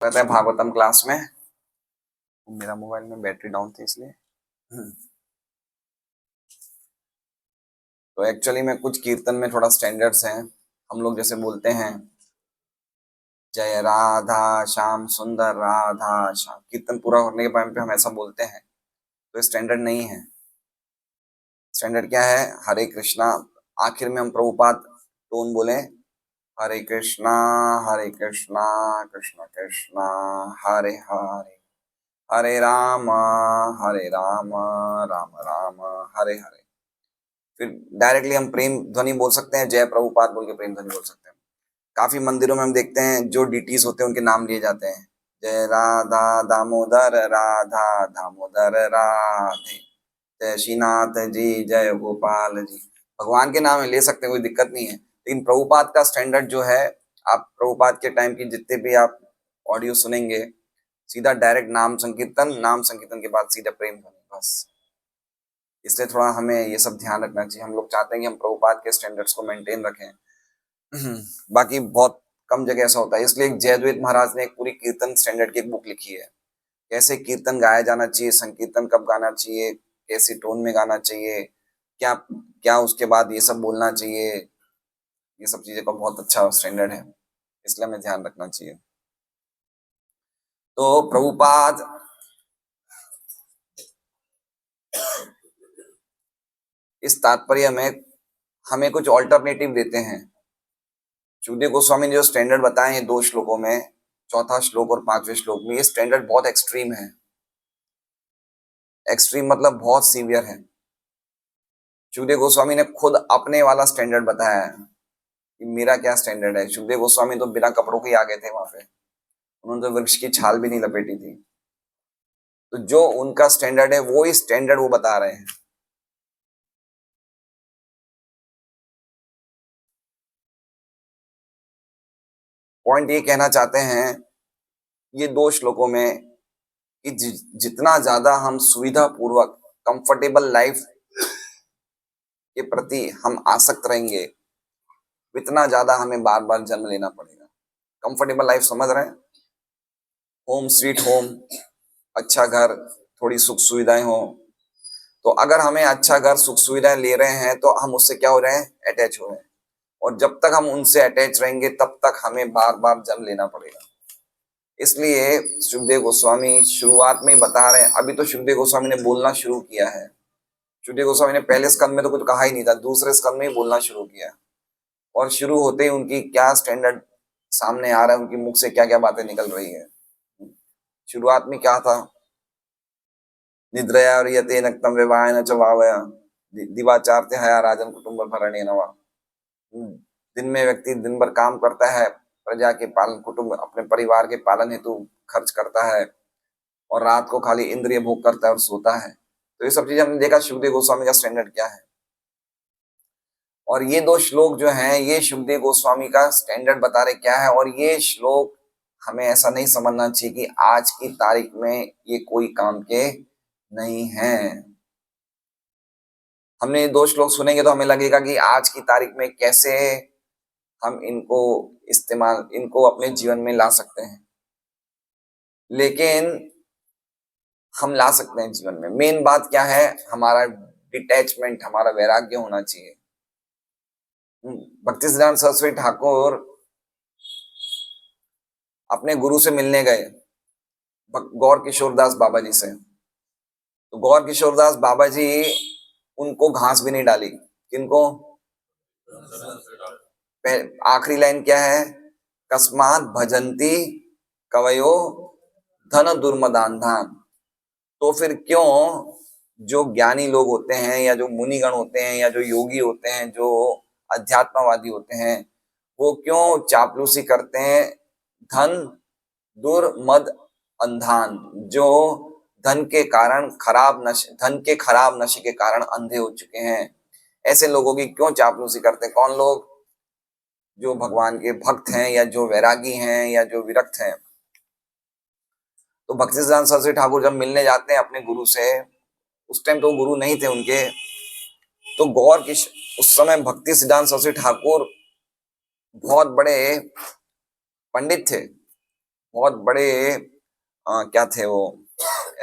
रहता है भागवतम क्लास में। मेरा मोबाइल में बैटरी डाउन थी इसलिए। तो एक्चुअली में कुछ कीर्तन में थोड़ा स्टैंडर्ड्स हैं। हम लोग जैसे बोलते हैं जय राधा श्याम सुंदर राधा श्याम, कीर्तन पूरा होने के टाइम पे हम ऐसा बोलते हैं, तो स्टैंडर्ड नहीं है। स्टैंडर्ड क्या है? हरे कृष्णा। आखिर में हम प्रभुपाद टोन बोले, हरे कृष्णा कृष्ण कृष्णा हरे हरे, हरे राम राम राम हरे हरे। फिर डायरेक्टली हम प्रेम ध्वनि बोल सकते हैं, जय प्रभुपाद बोल के प्रेम ध्वनि बोल सकते हैं। काफी मंदिरों में हम देखते हैं जो डीटीज होते हैं उनके नाम लिए जाते हैं, जय राधा दामोदर राधा दामोदर राधे, जय श्रीनाथ जी जय गोपाल जी। भगवान के नाम ले सकते हैं, कोई दिक्कत नहीं है। लेकिन प्रभुपाद का स्टैंडर्ड जो है, आप प्रभुपाद के टाइम की जितने भी आप ऑडियो सुनेंगे, सीधा डायरेक्ट नाम संकीर्तन, नाम संकीर्तन के बाद सीधा प्रेम ध्वनि, बस। इसलिए थोड़ा हमें ये सब ध्यान रखना चाहिए। हम लोग चाहते हैं कि हम प्रभुपाद के स्टैंडर्ड्स को मेंटेन रखें। बाकी बहुत कम जगह ऐसा होता है। इसलिए जयद्वैत महाराज ने एक पूरी कीर्तन स्टैंडर्ड की एक बुक लिखी है, कैसे कीर्तन गाया जाना चाहिए, संकीर्तन कब गाना चाहिए, कैसी टोन में गाना चाहिए, क्या क्या उसके बाद ये सब बोलना चाहिए। ये सब चीजें का बहुत अच्छा स्टैंडर्ड है, इसलिए हमें ध्यान रखना चाहिए। तो प्रभुपाद इस तात्पर्य में हमें कुछ ऑल्टरनेटिव देते हैं। सुखदेव गोस्वामी ने जो स्टैंडर्ड बताए हैं 2 श्लोकों में, चौथा श्लोक और 5वें श्लोक में, ये स्टैंडर्ड बहुत एक्सट्रीम है। एक्सट्रीम मतलब बहुत सीवियर है। सुखदेव गोस्वामी ने खुद अपने वाला स्टैंडर्ड बताया है कि मेरा क्या स्टैंडर्ड है। सुखदेव गोस्वामी तो बिना कपड़ों के ही आ गए थे वहां पे, उन्होंने तो वृक्ष की छाल भी नहीं लपेटी थी। तो जो उनका स्टैंडर्ड है वो ही स्टैंडर्ड वो बता रहे हैं। पॉइंट ये कहना चाहते हैं ये 2 श्लोकों में कि जितना ज्यादा हम सुविधा पूर्वक कंफर्टेबल लाइफ के प्रति हम आसक्त रहेंगे, इतना ज्यादा हमें बार बार जन्म लेना पड़ेगा। कंफर्टेबल लाइफ समझ रहे हैं? होम स्वीट होम, अच्छा घर, थोड़ी सुख सुविधाएं हो। तो अगर हमें अच्छा घर सुख सुविधाएं ले रहे हैं तो हम उससे क्या हो रहे हैं? अटैच हो रहे हैं। और जब तक हम उनसे अटैच रहेंगे तब तक हमें बार बार जन्म लेना पड़ेगा। इसलिए सुखदेव गोस्वामी शुरुआत में ही बता रहे हैं। अभी तो सुखदेव गोस्वामी ने बोलना शुरू किया है। सुखदेव गोस्वामी ने पहले स्कंद में तो कुछ कहा ही नहीं था, दूसरे स्कंद में ही बोलना शुरू किया। और शुरू होते ही उनकी क्या स्टैंडर्ड सामने आ रहा है, उनकी मुख से क्या क्या बातें निकल रही है। शुरुआत में क्या था? निद्रया रियते नक्तम विवाहेन च वावया दिवाचारते हया राजन कुटुंब भरणे नवा। दिन में व्यक्ति दिन भर काम करता है, प्रजा के पालन, कुटुंब अपने परिवार के पालन हेतु खर्च करता है, और रात को खाली इंद्रिय भोग करता है और सोता है। तो ये सब चीजें हमने देखा सुखदेव गोस्वामी का स्टैंडर्ड क्या है। और ये 2 श्लोक जो हैं ये सुखदेव गोस्वामी का स्टैंडर्ड बता रहे क्या है। और ये श्लोक हमें ऐसा नहीं समझना चाहिए कि आज की तारीख में ये कोई काम के नहीं है। हमने ये 2 श्लोक सुनेंगे तो हमें लगेगा कि आज की तारीख में कैसे हम इनको अपने जीवन में ला सकते हैं। लेकिन हम ला सकते हैं जीवन में। मेन बात क्या है? हमारा डिटैचमेंट, हमारा वैराग्य होना चाहिए। भक्ति सिद्धांत सरस्वती ठाकुर अपने गुरु से मिलने गए, गौर किशोरदास बाबा जी से। तो गौर किशोरदास बाबा जी उनको घास भी नहीं डाली। किनको? आखिरी लाइन क्या है? कस्मात भजंती कवयो धन दुर्मदान धान। तो फिर क्यों जो ज्ञानी लोग होते हैं या जो मुनिगण होते हैं या जो योगी होते हैं, जो अध्यात्मवादी होते हैं, वो क्यों चापलूसी करते हैं? धन दुर्मद अंधान, जो धन के कारण धन के खराब नशे के कारण अंधे हो चुके हैं, ऐसे लोगों की क्यों चापलूसी करते हैं? कौन लोग? जो भगवान के भक्त हैं या जो वैरागी हैं या जो विरक्त हैं। तो भक्ति सिद्धांत सरस्वती ठाकुर जब मिलने जाते हैं अपने गुरु से, उस टाइम तो गुरु नहीं थे उनके, तो उस समय भक्ति सिद्धांत सरस्वती ठाकुर बहुत बड़े पंडित थे। बहुत बड़े क्या थे वो,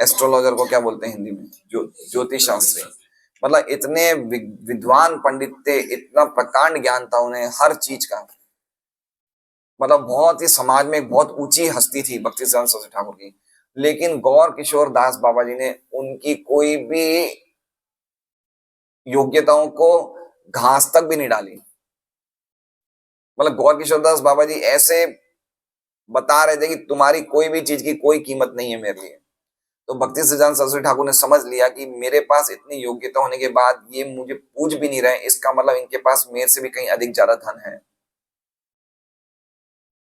एस्ट्रोलॉजर को क्या बोलते हैं हिंदी में, जो ज्योतिष शास्त्री, मतलब इतने विद्वान पंडित थे, इतना प्रकांड ज्ञान था उन्हें हर चीज का, मतलब बहुत ही समाज में एक बहुत ऊंची हस्ती थी भक्ति सिद्धांत सरस्वती ठाकुर की। लेकिन गौर किशोर दास बाबा जी ने उनकी कोई भी योग्यताओं को घास तक भी नहीं डाली। मतलब गौर किशोर दास बाबा जी ऐसे बता रहे थे कि तुम्हारी कोई भी चीज की कोई कीमत नहीं है मेरे लिए। तो भक्ति सिद्धांत सरस्वती ठाकुर ने समझ लिया कि मेरे पास इतनी योग्यता होने के बाद ये मुझे पूज भी नहीं रहे, इसका मतलब इनके पास मेरे से भी कहीं अधिक ज्यादा धन है।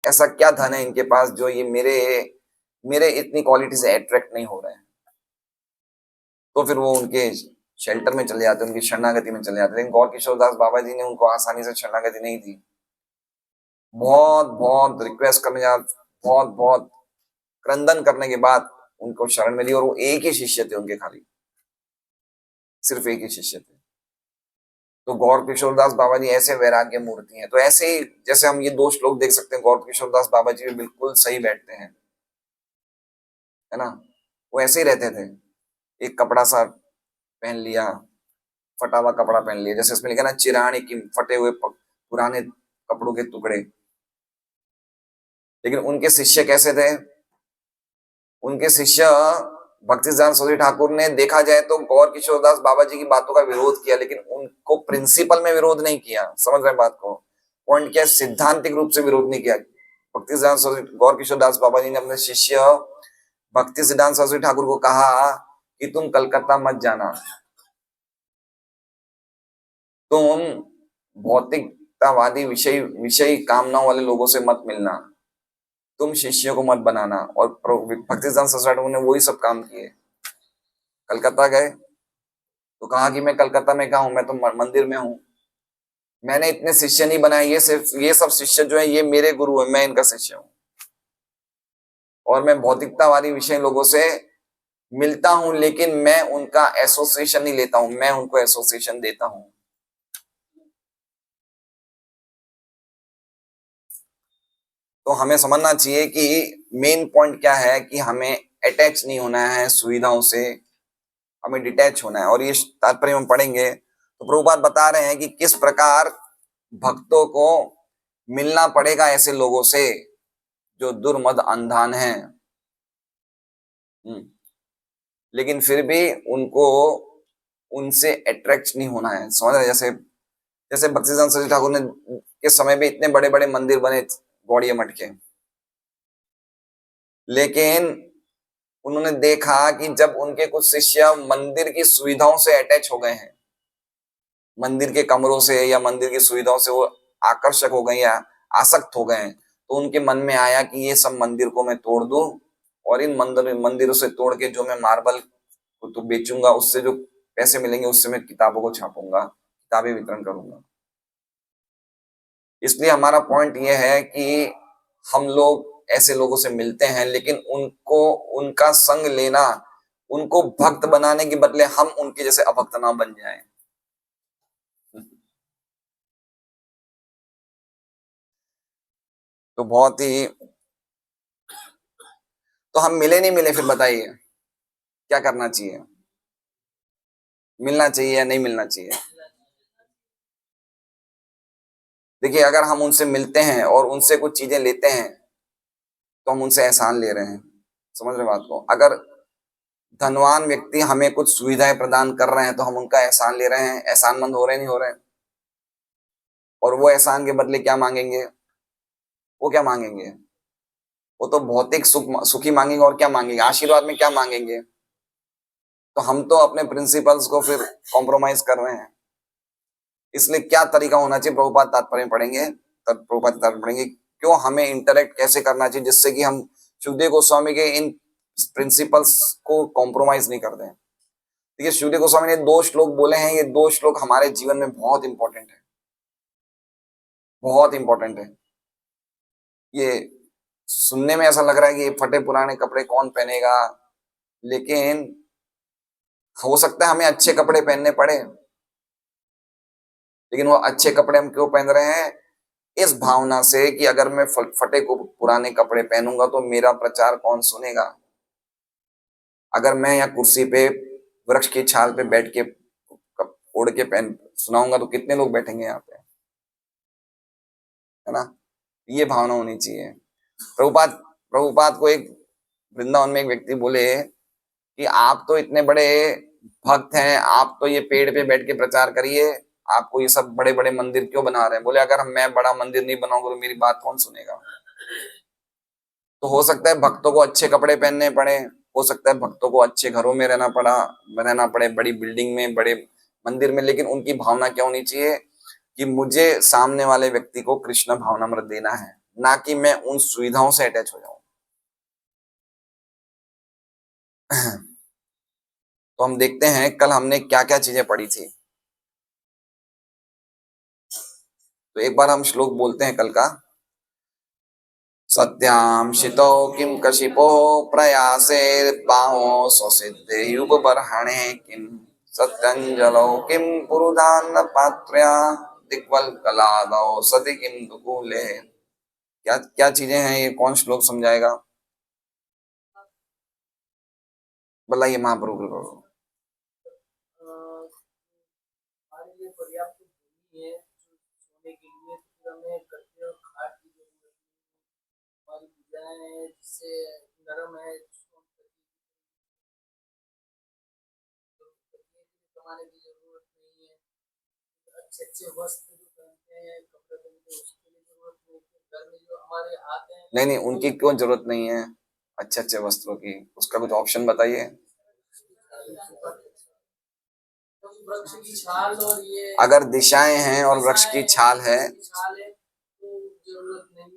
ऐसा क्या धन है इनके पास जो ये मेरे मेरे इतनी क्वालिटी से अट्रैक्ट नहीं हो रहे हैं। तो फिर वो उनके शेल्टर में चले जाते, उनकी शरणागति में चले जाते। लेकिन गौर किशोर दास बाबा जी ने उनको आसानी से शरणागति नहीं दी, बहुत बहुत रिक्वेस्ट करने जा, बहुत बहुत क्रंदन करने के बाद उनको शरण मिली। और वो एक ही शिष्य थे उनके, खाली सिर्फ एक ही शिष्य थे। तो गौर किशोरदास बाबा जी ऐसे वैराग्य मूर्ति हैं। तो ऐसे ही जैसे हम ये दो श्लोक देख सकते हैं, गौर किशोरदास बाबा जी भी बिल्कुल सही बैठते हैं, है ना। वो ऐसे ही रहते थे, एक कपड़ा सा पहन लिया, फटा हुआ कपड़ा पहन लिया, जैसे इसमें लिखा ना, चिराने की फटे हुए पुराने कपड़ों के टुकड़े। लेकिन उनके शिष्य कैसे थे? उनके शिष्य भक्ति सिद्धांत सरस्वती ठाकुर ने देखा जाए तो गौर किशोरदास बाबा जी की बातों का विरोध किया, लेकिन उनको प्रिंसिपल में विरोध नहीं किया। समझ रहे हैं बात को? पॉइंट क्या, सिद्धांतिक रूप से विरोध नहीं किया। भक्ति सिद्धांत सरस्वती गौर किशोरदास बाबा जी ने अपने शिष्य भक्ति सिद्धांत सरस्वती ठाकुर को कहा कि तुम कलकत्ता मत जाना, तुम भौतिकतावादी विषय विषय कामनाओं वाले लोगों से मत मिलना, तुम शिष्यों को मत बनाना। और भक्ति सिद्धांत सरस्वती ठाकुर ने वही सब काम किए। कलकत्ता गए तो कहा कि मैं कलकत्ता में कहा हूं, मैं तो मंदिर में हूं, मैंने इतने शिष्य नहीं बनाए, ये सिर्फ ये सब शिष्य जो है ये मेरे गुरु है, मैं इनका शिष्य हूं। और मैं भौतिकतावादी विषय लोगों से मिलता हूं, लेकिन मैं उनका एसोसिएशन नहीं लेता हूं, मैं उनको एसोसिएशन देता हूं। तो हमें समझना चाहिए कि मेन पॉइंट क्या है, कि हमें अटैच नहीं होना है सुविधाओं से, हमें डिटैच होना है। और ये तात्पर्य हम पढ़ेंगे तो प्रभुपाद बता रहे हैं कि किस प्रकार भक्तों को मिलना पड़ेगा ऐसे लोगों से जो दुर्मद अंधान हैं, लेकिन फिर भी उनको उनसे अट्रैक्ट नहीं होना है। समझ रहे? जैसे जैसे भक्ति सिद्धांत सरस्वती ठाकुर ने के समय में इतने बड़े बड़े मंदिर बने गौड़िया मठ के, लेकिन उन्होंने देखा कि जब उनके कुछ शिष्य मंदिर की सुविधाओं से अटैच हो गए हैं, मंदिर के कमरों से या मंदिर की सुविधाओं से वो आकर्षक हो गए या आसक्त हो गए हैं, तो उनके मन में आया कि ये सब मंदिर को मैं तोड़ दूं और इन मंदिरों से तोड़ के जो मैं मार्बल को तो बेचूंगा, उससे जो पैसे मिलेंगे उससे मैं किताबों को छापूंगा, किताबें वितरण करूंगा। इसलिए हमारा पॉइंट ये है कि हम लोग ऐसे लोगों से मिलते हैं, लेकिन उनको उनका संग लेना, उनको भक्त बनाने के बदले हम उनके जैसे अभक्त ना बन जाएं। तो बहुत ही, तो हम मिले नहीं मिले, फिर बताइए क्या करना चाहिए? मिलना चाहिए या नहीं मिलना चाहिए? देखिए, अगर हम उनसे मिलते हैं और उनसे कुछ चीजें लेते हैं तो हम उनसे एहसान ले रहे हैं। समझ रहे बात को? अगर धनवान व्यक्ति हमें कुछ सुविधाएं प्रदान कर रहे हैं तो हम उनका एहसान ले रहे हैं, एहसानमंद हो रहे नहीं हो रहे? और वो एहसान के बदले क्या मांगेंगे? वो क्या मांगेंगे? वो तो भौतिक सुखी मांगेंगे। और क्या मांगेंगे? आशीर्वाद में क्या मांगेंगे? तो हम तो अपने प्रिंसिपल्स को फिर कॉम्प्रोमाइज कर रहे हैं। इसलिए क्या तरीका होना चाहिए, प्रभुपाद तात्पर्य पढ़ेंगे, तब प्रभुपाद तात्पर्य पढ़ेंगे क्यों हमें इंटरेक्ट कैसे करना चाहिए जिससे कि हम सुखदेव गोस्वामी के इन प्रिंसिपल्स को कॉम्प्रोमाइज नहीं कर दें। देखिए, सुखदेव गोस्वामी ने दो श्लोक बोले हैं, ये दो श्लोक हमारे जीवन में बहुत इंपॉर्टेंट है, बहुत इंपॉर्टेंट है। ये सुनने में ऐसा लग रहा है कि ये फटे पुराने कपड़े कौन पहनेगा, लेकिन हो सकता है हमें अच्छे कपड़े पहनने पड़े, लेकिन वो अच्छे कपड़े हम क्यों पहन रहे हैं? इस भावना से कि अगर मैं फटे को पुराने कपड़े पहनूंगा तो मेरा प्रचार कौन सुनेगा। अगर मैं यहाँ कुर्सी पे वृक्ष की छाल पे बैठ के ओढ़ के पहन सुनाऊंगा तो कितने लोग बैठेंगे यहाँ पे, है ना। ये भावना होनी चाहिए। प्रभुपाद प्रभुपाद को एक वृंदावन में एक व्यक्ति बोले कि आप तो इतने बड़े भक्त हैं, आप तो ये पेड़ पे बैठ के प्रचार करिए, आपको ये सब बड़े बड़े मंदिर क्यों बना रहे हैं। बोले अगर मैं बड़ा मंदिर नहीं बनाऊंगा तो मेरी बात कौन सुनेगा। तो हो सकता है भक्तों को अच्छे कपड़े पहनने पड़े, हो सकता है भक्तों को अच्छे घरों में रहना पड़े, बड़ी बिल्डिंग में, बड़े मंदिर में, लेकिन उनकी भावना क्या होनी चाहिए कि मुझे सामने वाले व्यक्ति को कृष्ण भावनामृत देना है, ना कि मैं उन सुविधाओं से अटैच हो जाऊं। तो हम देखते हैं कल हमने क्या क्या चीजें पढ़ी थी। तो एक बार हम श्लोक बोलते हैं कल का। सत्यां शितो किं कशिपो प्रयासे बाहो स्वसिद्धेयुपबर्हणे किं सत्यंजलौ किं पुरुधान्न पात्रया दिग्वल्कलादौ सति किं दुकूले। क्या क्या चीजें हैं ये, कौन श्लोक समझाएगा। बताइए महाप्रभु कृपा। नहीं नहीं, उनकी क्यों जरूरत नहीं है अच्छे अच्छे वस्त्रों की, उसका कुछ ऑप्शन बताइए। अगर दिशाएं हैं और वृक्ष की छाल है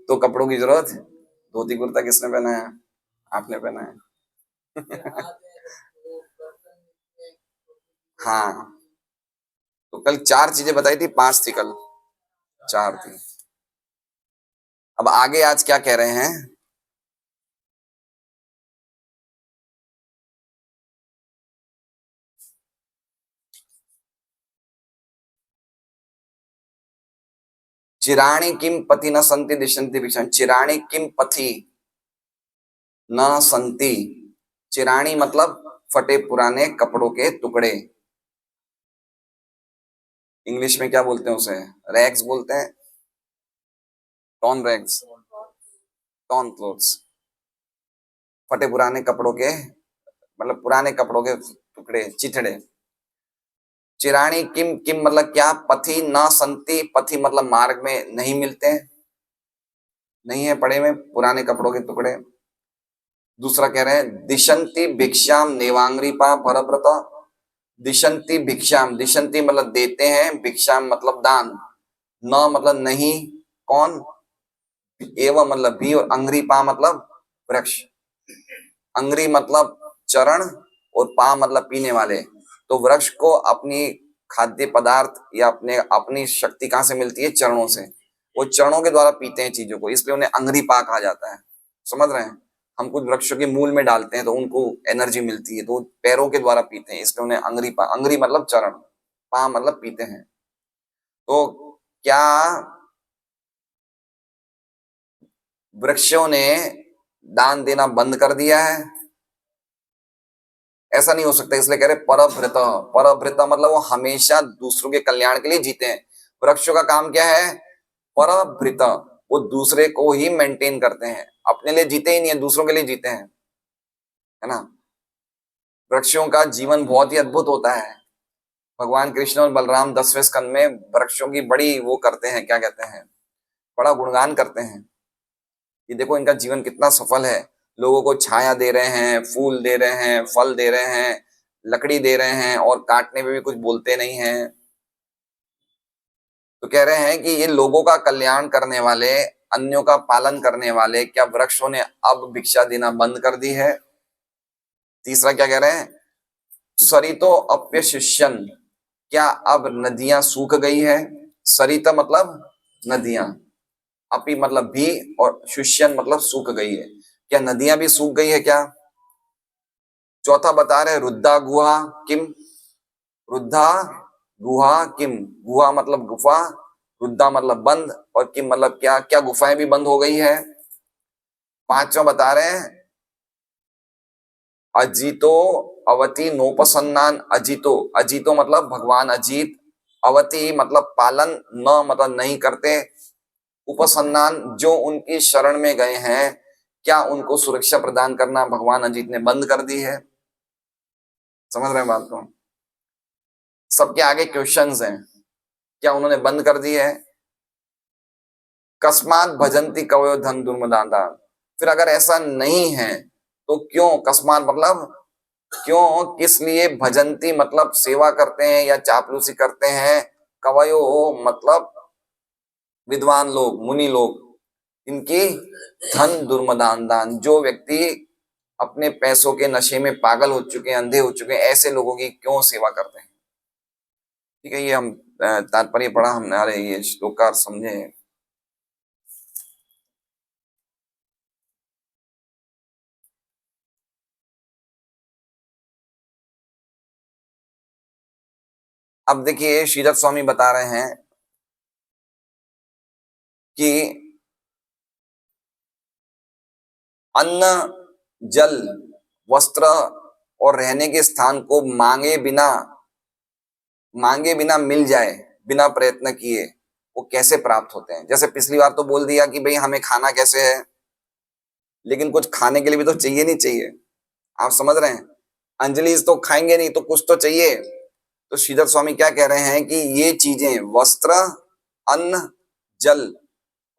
तो कपड़ों की जरूरत। धोती कुर्ता किसने पहना है, आपने पहना है। हाँ, तो कल 4 चीजें बताई थी, 5 थी कल, 4 थी। अब आगे आज क्या कह रहे हैं। चिराणि किम पति न संति दिशंति भिक्षण। चिराणि किम पथि न संति। चिराणी मतलब फटे पुराने कपड़ों के टुकड़े। इंग्लिश में क्या बोलते हैं उसे, रैग्स बोलते हैं, टॉन रैग्स, टॉन क्लोथ्स। फटे पुराने कपड़ों के मतलब पुराने कपड़ों के टुकड़े, चिथड़े। चिराणी किम, किम मतलब क्या, पथि न संति, पथि मतलब मार्ग में नहीं मिलते, नहीं है पड़े में पुराने कपड़ों के टुकड़े। दूसरा कह रहे हैं दिशंति भिक्षाम नेवांग्रीपा भरव्रत। दिशंति भिक्षाम, दिशंति मतलब देते हैं, भिक्षाम मतलब दान, न मतलब नहीं, कौन, एवं मतलब भी, और अंग्रीपा मतलब वृक्ष। अंग्री मतलब चरण और पा मतलब पीने वाले। तो वृक्ष को अपनी खाद्य पदार्थ या अपनी शक्ति कहाँ से मिलती है, चरणों से। वो चरणों के द्वारा पीते हैं चीजों को, इसलिए उन्हें अंग्री पा कहा जाता है। समझ रहे हैं, हम कुछ वृक्षों के मूल में डालते हैं तो उनको एनर्जी मिलती है, तो पैरों के द्वारा पीते हैं, इसलिए उन्हें अंग्री पा, अंग्री मतलब चरण, पा मतलब पीते हैं। तो क्या वृक्षों ने दान देना बंद कर दिया है? ऐसा नहीं हो सकता, इसलिए कह रहे परभृत। परभृत मतलब वो हमेशा दूसरों के कल्याण के लिए जीते हैं। वृक्षों का काम क्या है, परभृत, वो दूसरे को ही मेंटेन करते हैं, अपने लिए जीते ही नहीं है, दूसरों के लिए जीते हैं, है ना। वृक्षों का जीवन बहुत ही अद्भुत होता है। भगवान कृष्ण और बलराम 10वें स्कंद में वृक्षों की बड़ी वो करते हैं, क्या कहते हैं, बड़ा गुणगान करते हैं कि देखो इनका जीवन कितना सफल है, लोगों को छाया दे रहे हैं, फूल दे रहे हैं, फल दे रहे हैं, लकड़ी दे रहे हैं, और काटने में भी कुछ बोलते नहीं हैं। तो कह रहे हैं कि ये लोगों का कल्याण करने वाले, अन्यों का पालन करने वाले, क्या वृक्षों ने अब भिक्षा देना बंद कर दी है? तीसरा क्या कह रहे हैं, सरितो अप्य शिष्यन, क्या अब नदियां सूख गई है। सरिता मतलब नदियां, अपी मतलब भी, और शुष्यन मतलब सूख गई है, क्या नदियां भी सूख गई है क्या। चौथा बता रहे रुद्धा गुहा किम, रुद्धा गुहा किम, गुहा मतलब गुफा, रुद्धा मतलब बंद, और किम मतलब क्या, क्या गुफाएं भी बंद हो गई है। पांचवा बता रहे हैं अजीतो अवति नोपसन्नान। अजीतो, अजीतो मतलब भगवान अजीत, अवति मतलब पालन, न मतलब नहीं करते, उपसन्नान जो उनकी शरण में गए हैं क्या उनको सुरक्षा प्रदान करना भगवान अजीत ने बंद कर दी है। समझ रहे हैं बात को। सबके आगे क्वेश्चंस हैं, क्या उन्होंने बंद कर दी है। कस्मात भजंती कवयो धन दुर्मदानता। फिर अगर ऐसा नहीं है तो क्यों, कस्मात मतलब क्यों, किस लिए, भजंती मतलब सेवा करते हैं या चापलूसी करते हैं, कवयो मतलब विद्वान लोग, मुनि लोग, इनकी धन दुर्मदान दान, जो व्यक्ति अपने पैसों के नशे में पागल हो चुके हैं, अंधे हो चुके हैं, ऐसे लोगों की क्यों सेवा करते हैं। ठीक है, ये हम तात्पर्य पढ़ा हमने, अरे ये श्लोक का समझे। अब देखिए श्रीधर स्वामी बता रहे हैं कि अन्न, जल, वस्त्र और रहने के स्थान को मांगे बिना मिल जाए, बिना प्रयत्न किए, वो कैसे प्राप्त होते हैं। जैसे पिछली बार तो बोल दिया कि भाई हमें खाना कैसे है, लेकिन कुछ खाने के लिए भी तो चाहिए, नहीं चाहिए, आप समझ रहे हैं। अंजलि तो खाएंगे नहीं तो कुछ तो चाहिए। तो श्रीधर स्वामी क्या कह रहे हैं कि ये चीजें, वस्त्र, अन्न, जल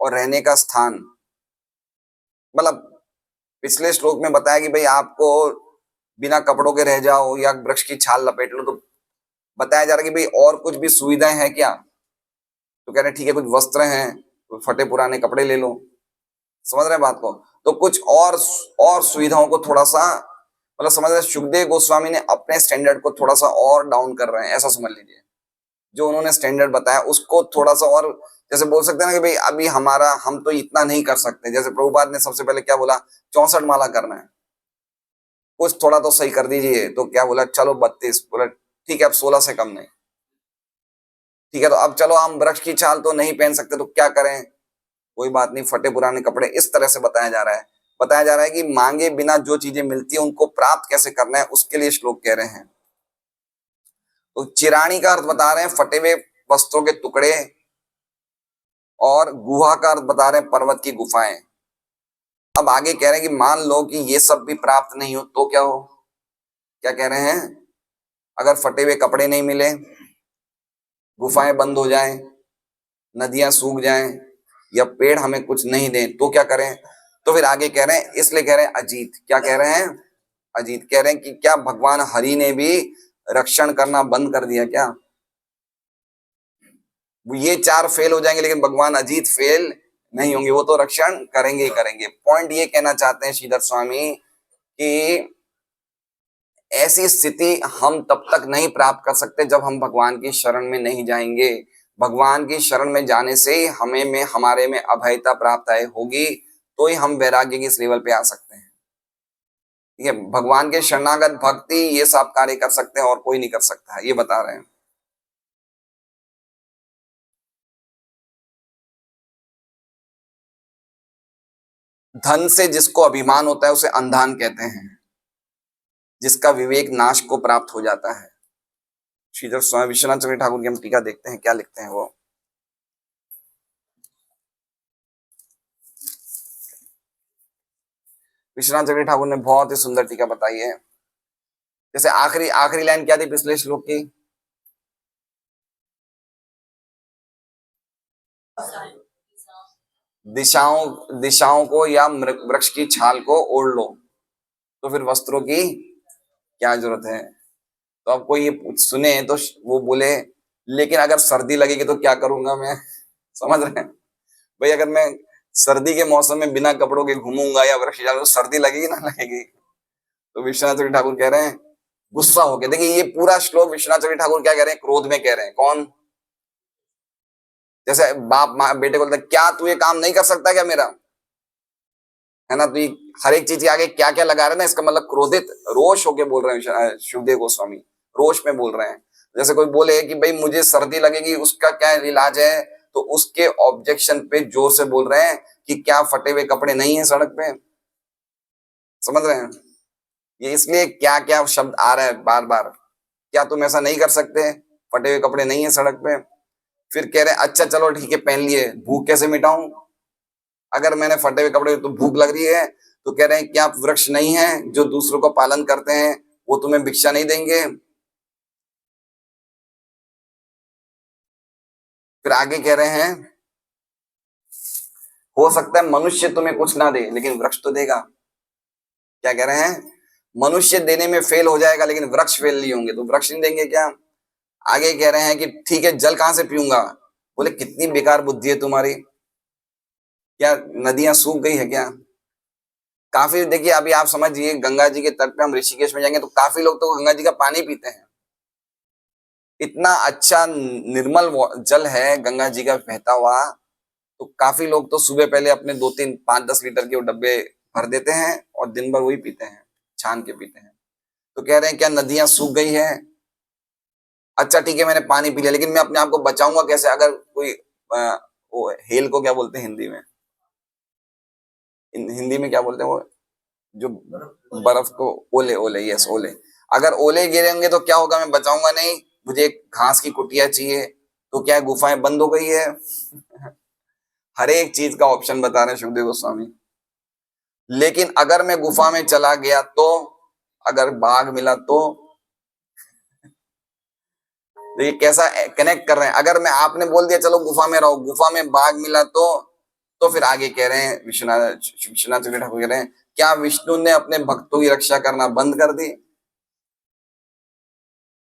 और रहने का स्थान, मतलब पिछले श्लोक में बताया कि भाई आपको बिना कपड़ों के रह जाओ या वृक्ष की छाल लपेट लो, तो बताया जा रहा है कि भाई और कुछ भी सुविधाएं हैं क्या। तो कह रहे ठीक है, कुछ वस्त्र हैं तो फटे पुराने कपड़े ले लो। समझ रहे हैं बात को। तो कुछ और सुविधाओं को थोड़ा सा, मतलब समझ रहे, सुखदेव गोस्वामी ने अपने स्टैंडर्ड को थोड़ा सा और डाउन कर रहे हैं, ऐसा समझ लीजिए। जो उन्होंने स्टैंडर्ड बताया उसको थोड़ा सा और, जैसे बोल सकते हैं ना कि भाई अभी हमारा, हम तो इतना नहीं कर सकते। जैसे प्रभुपाद ने सबसे पहले क्या बोला, 64 माला करना है, कुछ थोड़ा तो सही कर दीजिए। तो क्या बोला, चलो 32, बोला ठीक है अब 16 से कम नहीं। ठीक है, तो अब चलो हम वृक्ष की छाल तो नहीं पहन सकते तो क्या करें, कोई बात नहीं, फटे पुराने कपड़े। इस तरह से बताया जा रहा है। बताया जा रहा है कि मांगे बिना जो चीजें मिलती है उनको प्राप्त कैसे करना है, उसके लिए श्लोक कह रहे हैं। तो चिराणी का अर्थ बता रहे हैं फटे हुए वस्त्रों के टुकड़े, और गुहा का अर्थ बता रहे हैं पर्वत की गुफाएं। अब आगे कह रहे हैं कि मान लो कि ये सब भी प्राप्त नहीं हो तो क्या हो। क्या कह रहे हैं, अगर फटे हुए कपड़े नहीं मिले, गुफाएं बंद हो जाएं, नदियां सूख जाएं, या पेड़ हमें कुछ नहीं दें तो क्या करें। तो फिर आगे कह रहे हैं, इसलिए कह रहे हैं अजीत, क्या कह रहे हैं, अजीत कह रहे हैं कि क्या भगवान हरि ने भी रक्षण करना बंद कर दिया क्या। ये चार फेल हो जाएंगे लेकिन भगवान अजीत फेल नहीं होंगे, वो तो रक्षण करेंगे ही करेंगे। पॉइंट ये कहना चाहते हैं श्रीधर स्वामी कि ऐसी स्थिति हम तब तक नहीं प्राप्त कर सकते जब हम भगवान की शरण में नहीं जाएंगे। भगवान की शरण में जाने से ही हमारे में अभयता प्राप्त होगी, तो ही हम वैराग्य की इस लेवल पे आ सकते हैं। ठीक है, भगवान के शरणागत भक्ति ये सब कार्य कर सकते हैं और कोई नहीं कर सकता है, ये बता रहे हैं। धन से जिसको अभिमान होता है उसे अंधान कहते हैं, जिसका विवेक नाश को प्राप्त हो जाता है। श्रीधर स्वामी विश्वनाथ चक्रवर्ती ठाकुर की हम टीका देखते हैं, क्या लिखते हैं वो। विश्वनाथ चक्रवर्ती ठाकुर ने बहुत ही सुंदर टीका बताई है। जैसे आखिरी आखिरी लाइन क्या थी पिछले श्लोक की, दिशाओं को या वृक्ष की छाल को ओढ़ लो, तो फिर वस्त्रों की क्या जरूरत है। तो अब कोई ये सुने तो वो बोले लेकिन अगर सर्दी लगेगी तो क्या करूंगा मैं। समझ रहे हैं भाई, अगर मैं सर्दी के मौसम में बिना कपड़ों के घूमूंगा या वृक्ष तो सर्दी लगेगी ना लगेगी। तो विश्वनाथ चक्रवर्ती ठाकुर कह रहे हैं गुस्सा हो गया। देखिए ये पूरा श्लोक विश्वनाथ चक्रवर्ती ठाकुर क्या कह रहे हैं, क्रोध में कह रहे हैं। कौन, जैसे बाप बेटे को बोलते क्या तू ये काम नहीं कर सकता क्या मेरा, है ना। तो हर एक चीज के आगे क्या क्या लगा रहे हैं ना, इसका मतलब क्रोधित, रोष होके बोल रहे हैं सुखदेव गोस्वामी, रोष में बोल रहे हैं। जैसे कोई बोले कि भाई मुझे सर्दी लगेगी उसका क्या इलाज है, तो उसके ऑब्जेक्शन पे जोर से बोल रहे हैं कि क्या फटे हुए कपड़े नहीं है सड़क पे। समझ रहे हैं? ये इसलिए क्या क्या शब्द आ रहा है बार बार, क्या तुम ऐसा नहीं कर सकते, फटे हुए कपड़े नहीं है सड़क पे। फिर कह रहे हैं अच्छा चलो ठीक है पहन लिए, भूख कैसे मिटाऊं, अगर मैंने फटे हुए कपड़े तो भूख लग रही है। तो कह रहे हैं क्या वृक्ष नहीं है जो दूसरों को पालन करते हैं, वो तुम्हें भिक्षा नहीं देंगे। फिर आगे कह रहे हैं हो सकता है मनुष्य तुम्हें कुछ ना दे लेकिन वृक्ष तो देगा। क्या कह रहे हैं? मनुष्य देने में फेल हो जाएगा लेकिन वृक्ष फेल नहीं होंगे, तो वृक्ष नहीं देंगे क्या। आगे कह रहे हैं कि ठीक है जल कहां से पीऊंगा। बोले कितनी बेकार बुद्धि है तुम्हारी, क्या नदियां सूख गई है क्या। काफी देखिए अभी आप समझिए गंगा जी के तट पे हम ऋषिकेश में जाएंगे तो काफी लोग तो गंगा जी का पानी पीते हैं। इतना अच्छा निर्मल जल है गंगा जी का बहता हुआ, तो काफी लोग तो सुबह पहले अपने 2 3 5 10 लीटर के वो डब्बे भर देते हैं और दिन भर वही पीते हैं, छान के पीते हैं। तो कह रहे हैं क्या नदियां सूख गई है। अच्छा ठीक है मैंने पानी पी लिया लेकिन मैं अपने आप को बचाऊंगा कैसे, अगर कोई वो हेल को क्या बोलते हैं हिंदी में, हिंदी में क्या बोलते हैं वो जो बर्फ को, ओले, ओले, यस ओले। अगर ओले गिरेंगे तो क्या होगा, मैं बचाऊंगा नहीं, मुझे एक घास की कुटिया चाहिए। तो क्या गुफाएं बंद हो गई है। हर एक चीज का ऑप्शन बता रहे हैं सुखदेव गोस्वामी। लेकिन अगर मैं गुफा में चला गया तो, अगर बाघ मिला तो, ये कैसा कनेक्ट कर रहे हैं। अगर मैं आपने बोल दिया चलो गुफा में रहो, गुफा में बाघ मिला तो फिर आगे कह रहे हैं विश्वनाथ चक्रवर्ती ठाकुर कह रहे हैं क्या विष्णु ने अपने भक्तों की रक्षा करना बंद कर दी,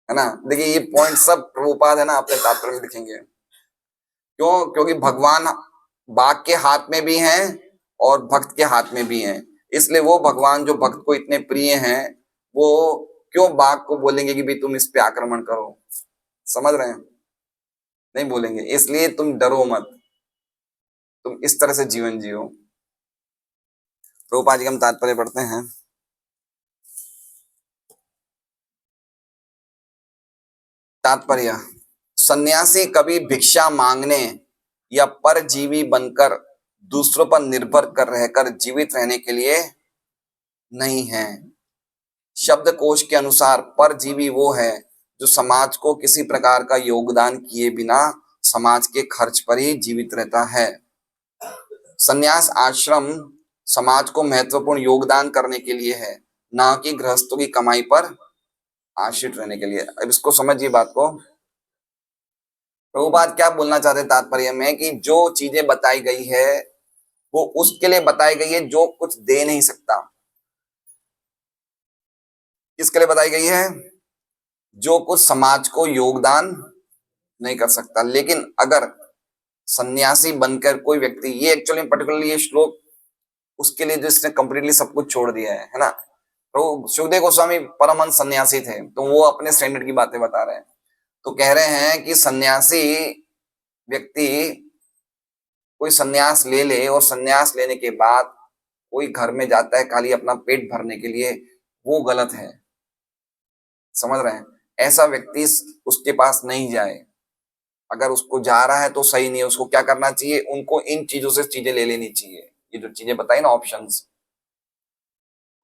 है ना। देखिए ये पॉइंट सब प्रभुपाद है ना अपने तात्पर्य में लिखेंगे। क्यों? क्योंकि भगवान बाघ के हाथ में भी हैं और भक्त के हाथ में भी हैं। इसलिए वो भगवान जो भक्त को इतने प्रिय हैं, वो क्यों बाघ को बोलेंगे कि भाई तुम इस पे आक्रमण करो। समझ रहे हैं? नहीं बोलेंगे। इसलिए तुम डरो मत, तुम इस तरह से जीवन जियो। प्रभुपाद जी का हम तात्पर्य पढ़ते हैं। तात्पर्य, सन्यासी कभी भिक्षा मांगने या परजीवी बनकर दूसरों पर निर्भर कर रहकर जीवित रहने के लिए नहीं है। शब्दकोश के अनुसार परजीवी वो है जो समाज को किसी प्रकार का योगदान किए बिना समाज के खर्च पर ही जीवित रहता है। संन्यास आश्रम समाज को महत्वपूर्ण योगदान करने के लिए है, ना कि गृहस्थों की कमाई पर आश्रित रहने के लिए। अब इसको समझिए बात को। प्रभुपाद क्या बोलना चाहते हैं तात्पर्य में, कि जो चीजें बताई गई है वो उसके लिए बताई गई है जो कुछ दे नहीं सकता। किसके लिए बताई गई है? जो कुछ समाज को योगदान नहीं कर सकता। लेकिन अगर सन्यासी बनकर कोई व्यक्ति, ये एक्चुअली पर्टिकुलरली ये श्लोक उसके लिए जिसने कंप्लीटली सब कुछ छोड़ दिया है ना। तो सुखदेव गोस्वामी परमहंस सन्यासी थे, तो वो अपने स्टैंडर्ड की बातें बता रहे हैं। तो कह रहे हैं कि सन्यासी व्यक्ति कोई सन्यास ले ले और सन्यास लेने के बाद कोई घर में जाता है खाली अपना पेट भरने के लिए, वो गलत है। समझ रहे हैं? ऐसा व्यक्ति उसके पास नहीं जाए। अगर उसको जा रहा है तो सही नहीं है। उसको क्या करना चाहिए, उनको इन चीजों से चीजें ले लेनी चाहिए, ये जो चीजें बताई ना ऑप्शंस,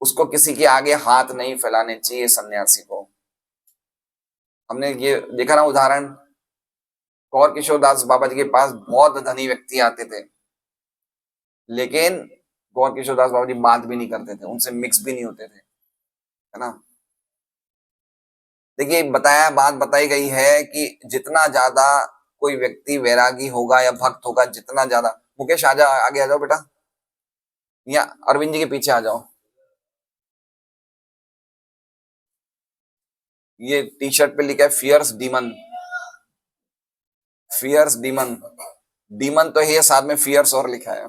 उसको किसी के आगे हाथ नहीं फैलाने चाहिए सन्यासी को। हमने ये देखा ना उदाहरण, गौर किशोरदास बाबा जी के पास बहुत धनी व्यक्ति आते थे, लेकिन गौर किशोरदास बाबा जी बात भी नहीं करते थे, उनसे मिक्स भी नहीं होते थे, है ना। देखिए बताया, बात बताई गई है कि जितना ज्यादा कोई व्यक्ति वैरागी होगा या भक्त होगा, जितना ज्यादा, मुकेश आजा, आगे आ जाओ बेटा, या अरविंद जी के पीछे आ जाओ। ये टी शर्ट पे लिखा है fierce demon, fierce demon. Demon तो है, साथ में फियर्स और लिखा है।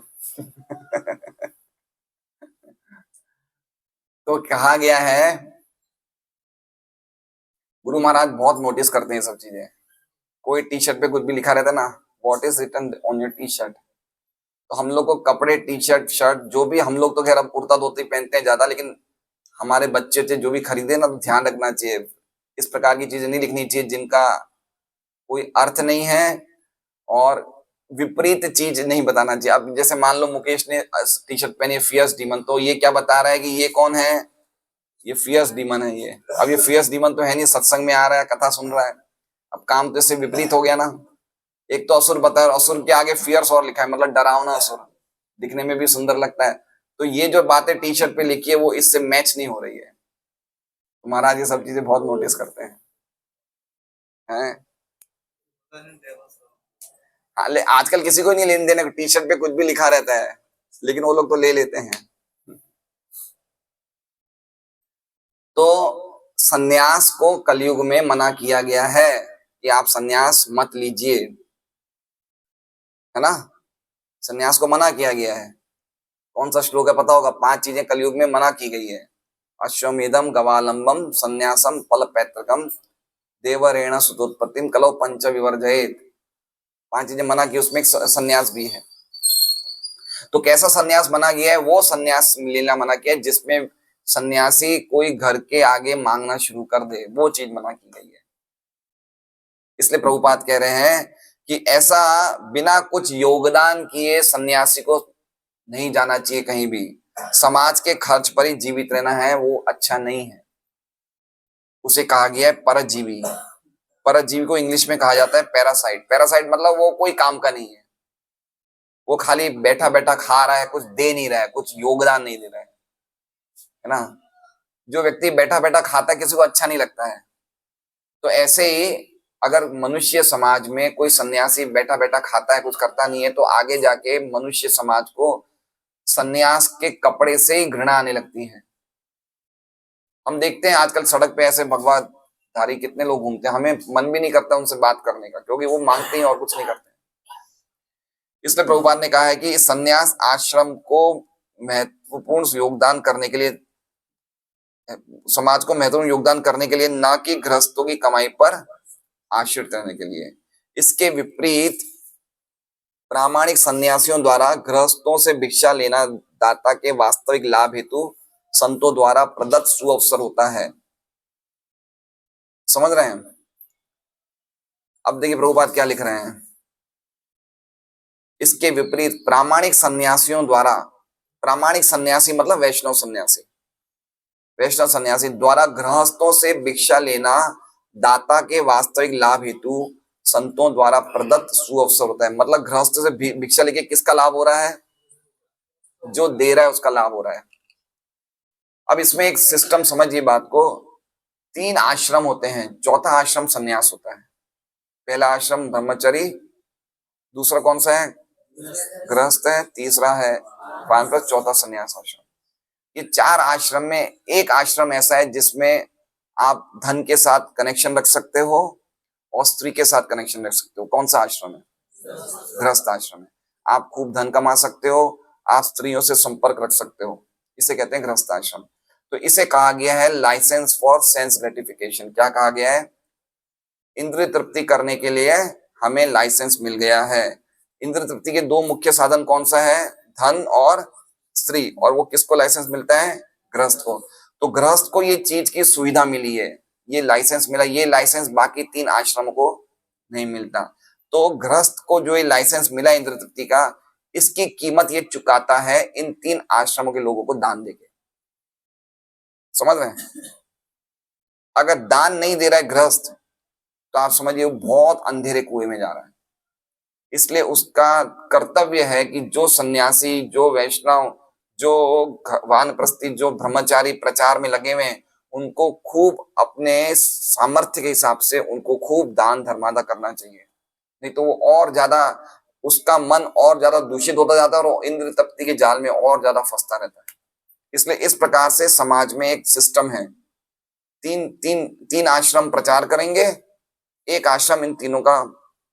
तो कहा गया है, गुरु महाराज बहुत नोटिस करते हैं सब चीजें। कोई टी शर्ट पे कुछ भी लिखा रहता है ना, what is written on your T shirt. तो हम लोग को कपड़े, टी शर्ट, शर्ट, जो भी हम लोग तो खैर अब कुर्ता धोती पहनते हैं ज्यादा, लेकिन हमारे बच्चे थे जो भी खरीदे ना, तो ध्यान रखना चाहिए, इस प्रकार की चीजें नहीं लिखनी चाहिए जिनका कोई अर्थ नहीं है और विपरीत चीज नहीं बताना चाहिए। अब जैसे मान लो मुकेश ने टी शर्ट पहनी है फियर्स डीमन, तो ये क्या बता रहा है कि ये कौन है, ये फियर्स डीमन है ये। अब ये फियर्स डीमन तो है नहीं, सत्संग में आ रहा है, कथा सुन रहा है। अब काम तो इससे विपरीत हो गया ना। एक तो असुर बता है, असुर के आगे फियर्स और लिखा है, मतलब डरावना असुर, दिखने में भी सुंदर लगता है। तो ये जो बातें टी शर्ट पे लिखी है वो इससे मैच नहीं हो रही है। तो महाराज ये सब चीजें बहुत नोटिस करते हैं। आजकल किसी को नहीं लेने देने, टी शर्ट पे कुछ भी लिखा रहता है, लेकिन वो लोग तो ले लेते हैं। तो सन्यास को कलयुग में मना किया गया है कि आप सन्यास मत लीजिए, है ना। सन्यास को मना किया गया है। कौन सा श्लोक है पता होगा? 5 चीजें कलयुग में मना की गई है। अश्वमेधम गवालंबम संन्यासम फल पैतृकम देवरेण सुतोत्पत्तिम कलौ पंच विवर्जयेत। 5 चीजें मना की, उसमें एक सन्यास भी है। तो कैसा सन्यास मना गया है? वो सन्यास लेना मना किया है जिसमें सन्यासी कोई घर के आगे मांगना शुरू कर दे, वो चीज मना की गई है। इसलिए प्रभुपाद कह रहे हैं कि ऐसा बिना कुछ योगदान किए सन्यासी को नहीं जाना चाहिए कहीं भी। समाज के खर्च पर ही जीवित रहना है, वो अच्छा नहीं है। उसे कहा गया है परजीवी। परजीवी को इंग्लिश में कहा जाता है पैरासाइट। पैरासाइट मतलब वो कोई काम का नहीं है, वो खाली बैठा बैठा खा रहा है, कुछ दे नहीं रहा है, कुछ योगदान नहीं दे रहा है ना। जो व्यक्ति बैठा बैठा खाता है किसी को अच्छा नहीं लगता है। तो ऐसे ही अगर मनुष्य समाज में कोई सन्यासी बैठा बैठा खाता है, कुछ करता नहीं है, तो आगे जाके मनुष्य समाज को सन्यास के कपड़े से ही घृणा आने लगती है। हम देखते हैं आजकल सड़क पे ऐसे भगवा धारी कितने लोग घूमते हैं, हमें मन भी नहीं करता उनसे बात करने का, क्योंकि वो मांगते हैं और कुछ नहीं करते। इसलिए प्रभुपाद ने कहा है कि सन्यास आश्रम को महत्वपूर्ण योगदान करने के लिए, समाज को महत्वपूर्ण योगदान करने के लिए, ना कि गृहस्थों की कमाई पर आश्रित रहने के लिए। इसके विपरीत प्रामाणिक सन्यासियों द्वारा गृहस्थों से भिक्षा लेना दाता के वास्तविक लाभ हेतु संतों द्वारा प्रदत्त सुअवसर होता है। समझ रहे हैं? अब देखिए प्रभुपाद क्या लिख रहे हैं। इसके विपरीत प्रामाणिक सन्यासियों द्वारा, प्रामाणिक सन्यासी मतलब वैष्णव सन्यासी, वैष्णव सन्यासी द्वारा गृहस्थों से भिक्षा लेना दाता के वास्तविक लाभ हेतु संतों द्वारा प्रदत्त सुअवसर होता है। मतलब गृहस्थ से भिक्षा लेके किसका लाभ हो रहा है? जो दे रहा है उसका लाभ हो रहा है। अब इसमें एक सिस्टम समझिए बात को। 3 आश्रम होते हैं, चौथा आश्रम सन्यास होता है। पहला आश्रम ब्रह्मचरी, दूसरा कौन सा है? गृहस्थ है, तीसरा है वानप्रस्थ, चौथा सन्यास आश्रम। ये 4 आश्रम में एक आश्रम ऐसा है जिसमें आप धन के साथ कनेक्शन रख सकते हो और स्त्री के साथ कनेक्शन रख सकते हो। कौन सा आश्रम है? गृहस्थ आश्रम है। आप खूब धन कमा सकते हो, आप स्त्रियों से संपर्क रख सकते हो, इसे कहते हैं गृहस्थ आश्रम। तो इसे कहा गया है लाइसेंस फॉर सेंस ग्रेटिफिकेशन। क्या कहा गया है? इंद्रिय तृप्ति करने के लिए हमें लाइसेंस मिल गया है। इंद्रिय तृप्ति के 2 मुख्य साधन कौन सा है? धन और स्त्री। और वो किसको लाइसेंस मिलता है? गृहस्थ को। तो गृहस्थ को ये चीज की सुविधा मिली है, ये लाइसेंस मिला। ये लाइसेंस बाकी 3 आश्रमों को नहीं मिलता। तो गृहस्थ को जो ये लाइसेंस मिला इंद्रिय तृप्ति का, इसकी कीमत ये चुकाता है इन 3 आश्रमों के लोगों को दान देके। समझ रहे हैं? अगर दान नहीं दे रहा है गृहस्थ, तो आप समझिए वो बहुत अंधेरे कुएं में जा रहा है। इसलिए उसका कर्तव्य है कि जो सन्यासी, जो वैष्णव, जो वानप्रस्थी, जो ब्रह्मचारी प्रचार में लगे हुए हैं, उनको खूब अपने सामर्थ्य के हिसाब से उनको खूब दान धर्मादा करना चाहिए। नहीं तो वो और ज्यादा, उसका मन और ज्यादा दूषित होता जाता है और वो इंद्र तप्ति के जाल में और ज्यादा फंसता रहता है। इसलिए इस प्रकार से समाज में एक सिस्टम है। तीन आश्रम प्रचार करेंगे, एक आश्रम इन तीनों का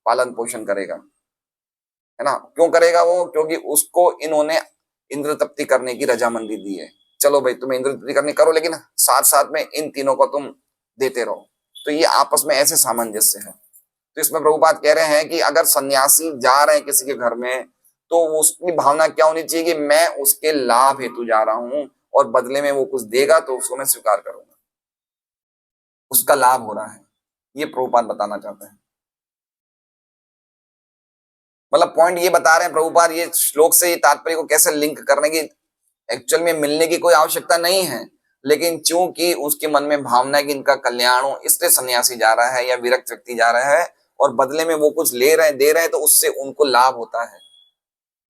पालन पोषण करेगा, है ना। क्यों करेगा वो? क्योंकि उसको इन्होंने इंद्र तप्ति करने की रजामंदी दी है। चलो भाई तुम्हें इंद्र तप्ति करनी करो, लेकिन साथ साथ में इन तीनों को तुम देते रहो। तो ये आपस में ऐसे सामंजस्य है। तो इसमें प्रभुपाद कह रहे हैं कि अगर सन्यासी जा रहे हैं किसी के घर में, तो उसकी भावना क्या होनी चाहिए कि मैं उसके लाभ हेतु जा रहा हूं और बदले में वो कुछ देगा तो उसको मैं स्वीकार करूंगा, उसका लाभ हो रहा है। ये प्रभुपाद बताना चाहते हैं। मतलब पॉइंट ये बता रहे हैं प्रभुपाद ये श्लोक से ये तात्पर्य को कैसे लिंक करने की, एक्चुअल में मिलने की कोई आवश्यकता नहीं है, लेकिन चूंकि उसके मन में भावना है कि इनका कल्याण हो, इसलिए सन्यासी जा रहा है या विरक्त व्यक्ति जा रहा है, और बदले में वो कुछ ले रहे हैं दे रहे हैं, तो उससे उनको लाभ होता है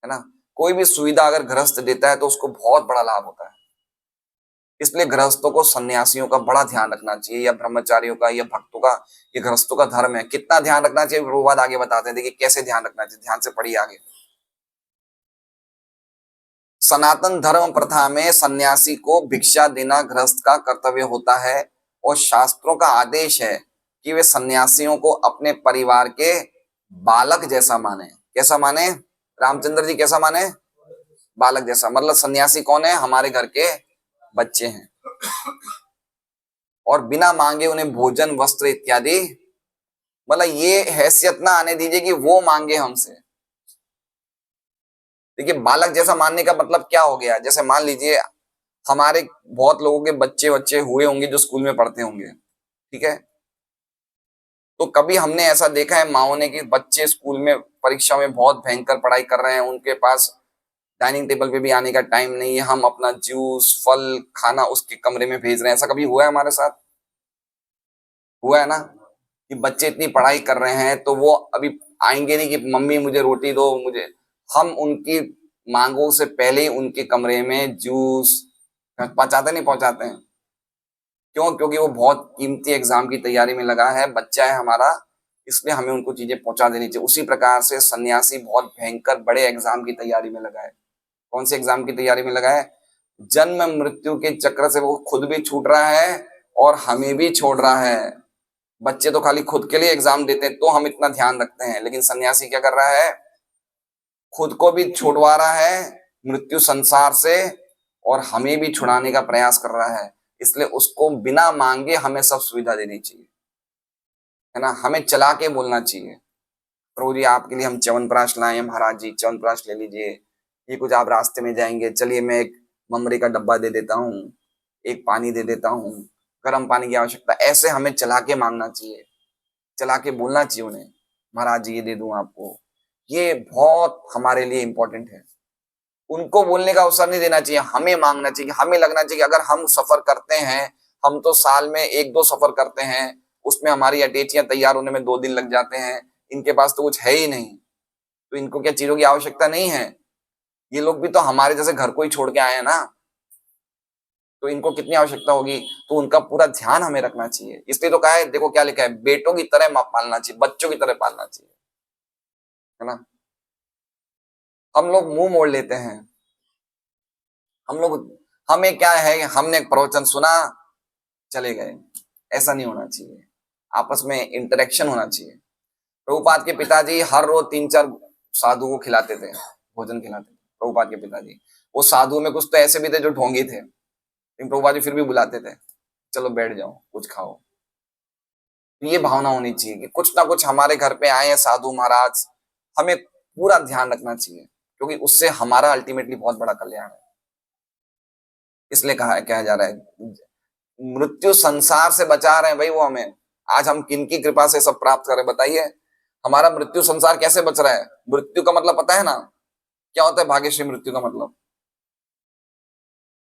ना। कोई भी सुविधा अगर गृहस्थ देता है तो उसको बहुत बड़ा लाभ होता है। इसलिए गृहस्थों को सन्यासियों का बड़ा ध्यान रखना चाहिए, या ब्रह्मचारियों का या भक्तों का, ये गृहस्थों का धर्म है। कितना ध्यान रखना चाहिए प्रभुपाद आगे बताते हैं, देखिए कैसे ध्यान रखना चाहिए, ध्यान से पढ़िए आगे। सनातन धर्म प्रथा में सन्यासी को भिक्षा देना गृहस्थ का कर्तव्य होता है, और शास्त्रों का आदेश है कि वे सन्यासियों को अपने परिवार के बालक जैसा माने। कैसा माने? रामचंद्र जी कैसा माने? बालक जैसा। मतलब सन्यासी कौन है? हमारे घर के बच्चे हैं, और बिना मांगे उन्हें भोजन वस्त्र इत्यादि, मतलब ये हैसियत ना आने दीजिए कि वो मांगे हमसे। देखिए बालक जैसा मानने का मतलब क्या हो गया, जैसे मान लीजिए हमारे बहुत लोगों के बच्चे बच्चे हुए होंगे जो स्कूल में पढ़ते होंगे, ठीक है, तो कभी हमने ऐसा देखा है माओ ने कि बच्चे स्कूल में परीक्षा में बहुत भयंकर पढ़ाई कर रहे हैं, उनके पास डाइनिंग टेबल पे भी आने का टाइम नहीं है, हम अपना जूस फल खाना उसके कमरे में भेज रहे हैं। ऐसा कभी हुआ है हमारे साथ? हुआ है ना, कि बच्चे इतनी पढ़ाई कर रहे हैं तो वो अभी आएंगे नहीं कि मम्मी मुझे रोटी दो, मुझे, हम उनकी मांगों से पहले ही उनके कमरे में जूस पहुंचाते नहीं पहुंचाते हैं। क्यों? क्योंकि वो बहुत कीमती एग्जाम की तैयारी में लगा है, बच्चा है हमारा, इसलिए हमें उनको चीजें पहुंचा देनी चाहिए। उसी प्रकार से सन्यासी बहुत भयंकर बड़े एग्जाम की तैयारी में लगा है। कौन से एग्जाम की तैयारी में लगा है? जन्म मृत्यु के चक्र से वो खुद भी छूट रहा है और हमें भी छोड़ रहा है। बच्चे तो खाली खुद के लिए एग्जाम देते हैं तो हम इतना ध्यान रखते हैं, लेकिन सन्यासी क्या कर रहा है? खुद को भी छुड़वा रहा है मृत्यु संसार से, और हमें भी छुड़ाने का प्रयास कर रहा है। इसलिए उसको बिना मांगे हमें सब सुविधा देनी चाहिए, है ना। हमें चला के बोलना चाहिए, प्रभु जी आपके लिए हम च्यवनप्राश लाए हैं, महाराज जी च्यवनप्राश ले लीजिए, ये कुछ आप रास्ते में जाएंगे, चलिए मैं एक ममरी का डब्बा दे देता हूँ, एक पानी दे देता हूँ, गर्म पानी की आवश्यकता। ऐसे हमें चला के मांगना चाहिए, चला के बोलना चाहिए उन्हें, महाराज जी ये दे दूं आपको। ये बहुत हमारे लिए इंपॉर्टेंट है। उनको बोलने का अवसर नहीं देना चाहिए, हमें मांगना चाहिए। हमें लगना चाहिए कि अगर हम सफर करते हैं, हम तो साल में एक दो सफर करते हैं, उसमें हमारी अटैचियां तैयार होने में 2 दिन लग जाते हैं, इनके पास तो कुछ है ही नहीं, तो इनको क्या चीजों की आवश्यकता नहीं है? ये लोग भी तो हमारे जैसे घर को ही छोड़ के आए हैं ना, तो इनको कितनी आवश्यकता होगी, तो उनका पूरा ध्यान हमें रखना चाहिए। इसलिए तो कहा है, देखो क्या लिखा है, बेटों की तरह पालना चाहिए, बच्चों की तरह पालना चाहिए, है ना। हम लोग मुंह मोड़ लेते हैं, हम लोग, हमें क्या है, हमने एक प्रवचन सुना चले गए, ऐसा नहीं होना चाहिए। आपस में इंटरेक्शन होना चाहिए। प्रभुपाद के पिताजी हर रोज 3-4 साधु को खिलाते थे, भोजन खिलाते थे प्रभुपाद के पिताजी। वो साधु में कुछ तो ऐसे भी थे जो ढोंगी थे, लेकिन प्रभुपाद जी फिर भी बुलाते थे, चलो बैठ जाओ कुछ खाओ। तो ये भावना होनी चाहिए कि कुछ ना कुछ हमारे घर पे आए हैं साधु महाराज, हमें पूरा ध्यान रखना चाहिए, क्योंकि उससे हमारा अल्टीमेटली बहुत बड़ा कल्याण है। इसलिए कहा क्या जा रहा है, मृत्यु संसार से बचा रहे हैं भाई वो हमें। आज हम किनकी कृपा से सब प्राप्त करें बताइए? हमारा मृत्यु संसार कैसे बच रहा है? मृत्यु का मतलब पता है ना क्या होता है? भाग्यश्री, मृत्यु का मतलब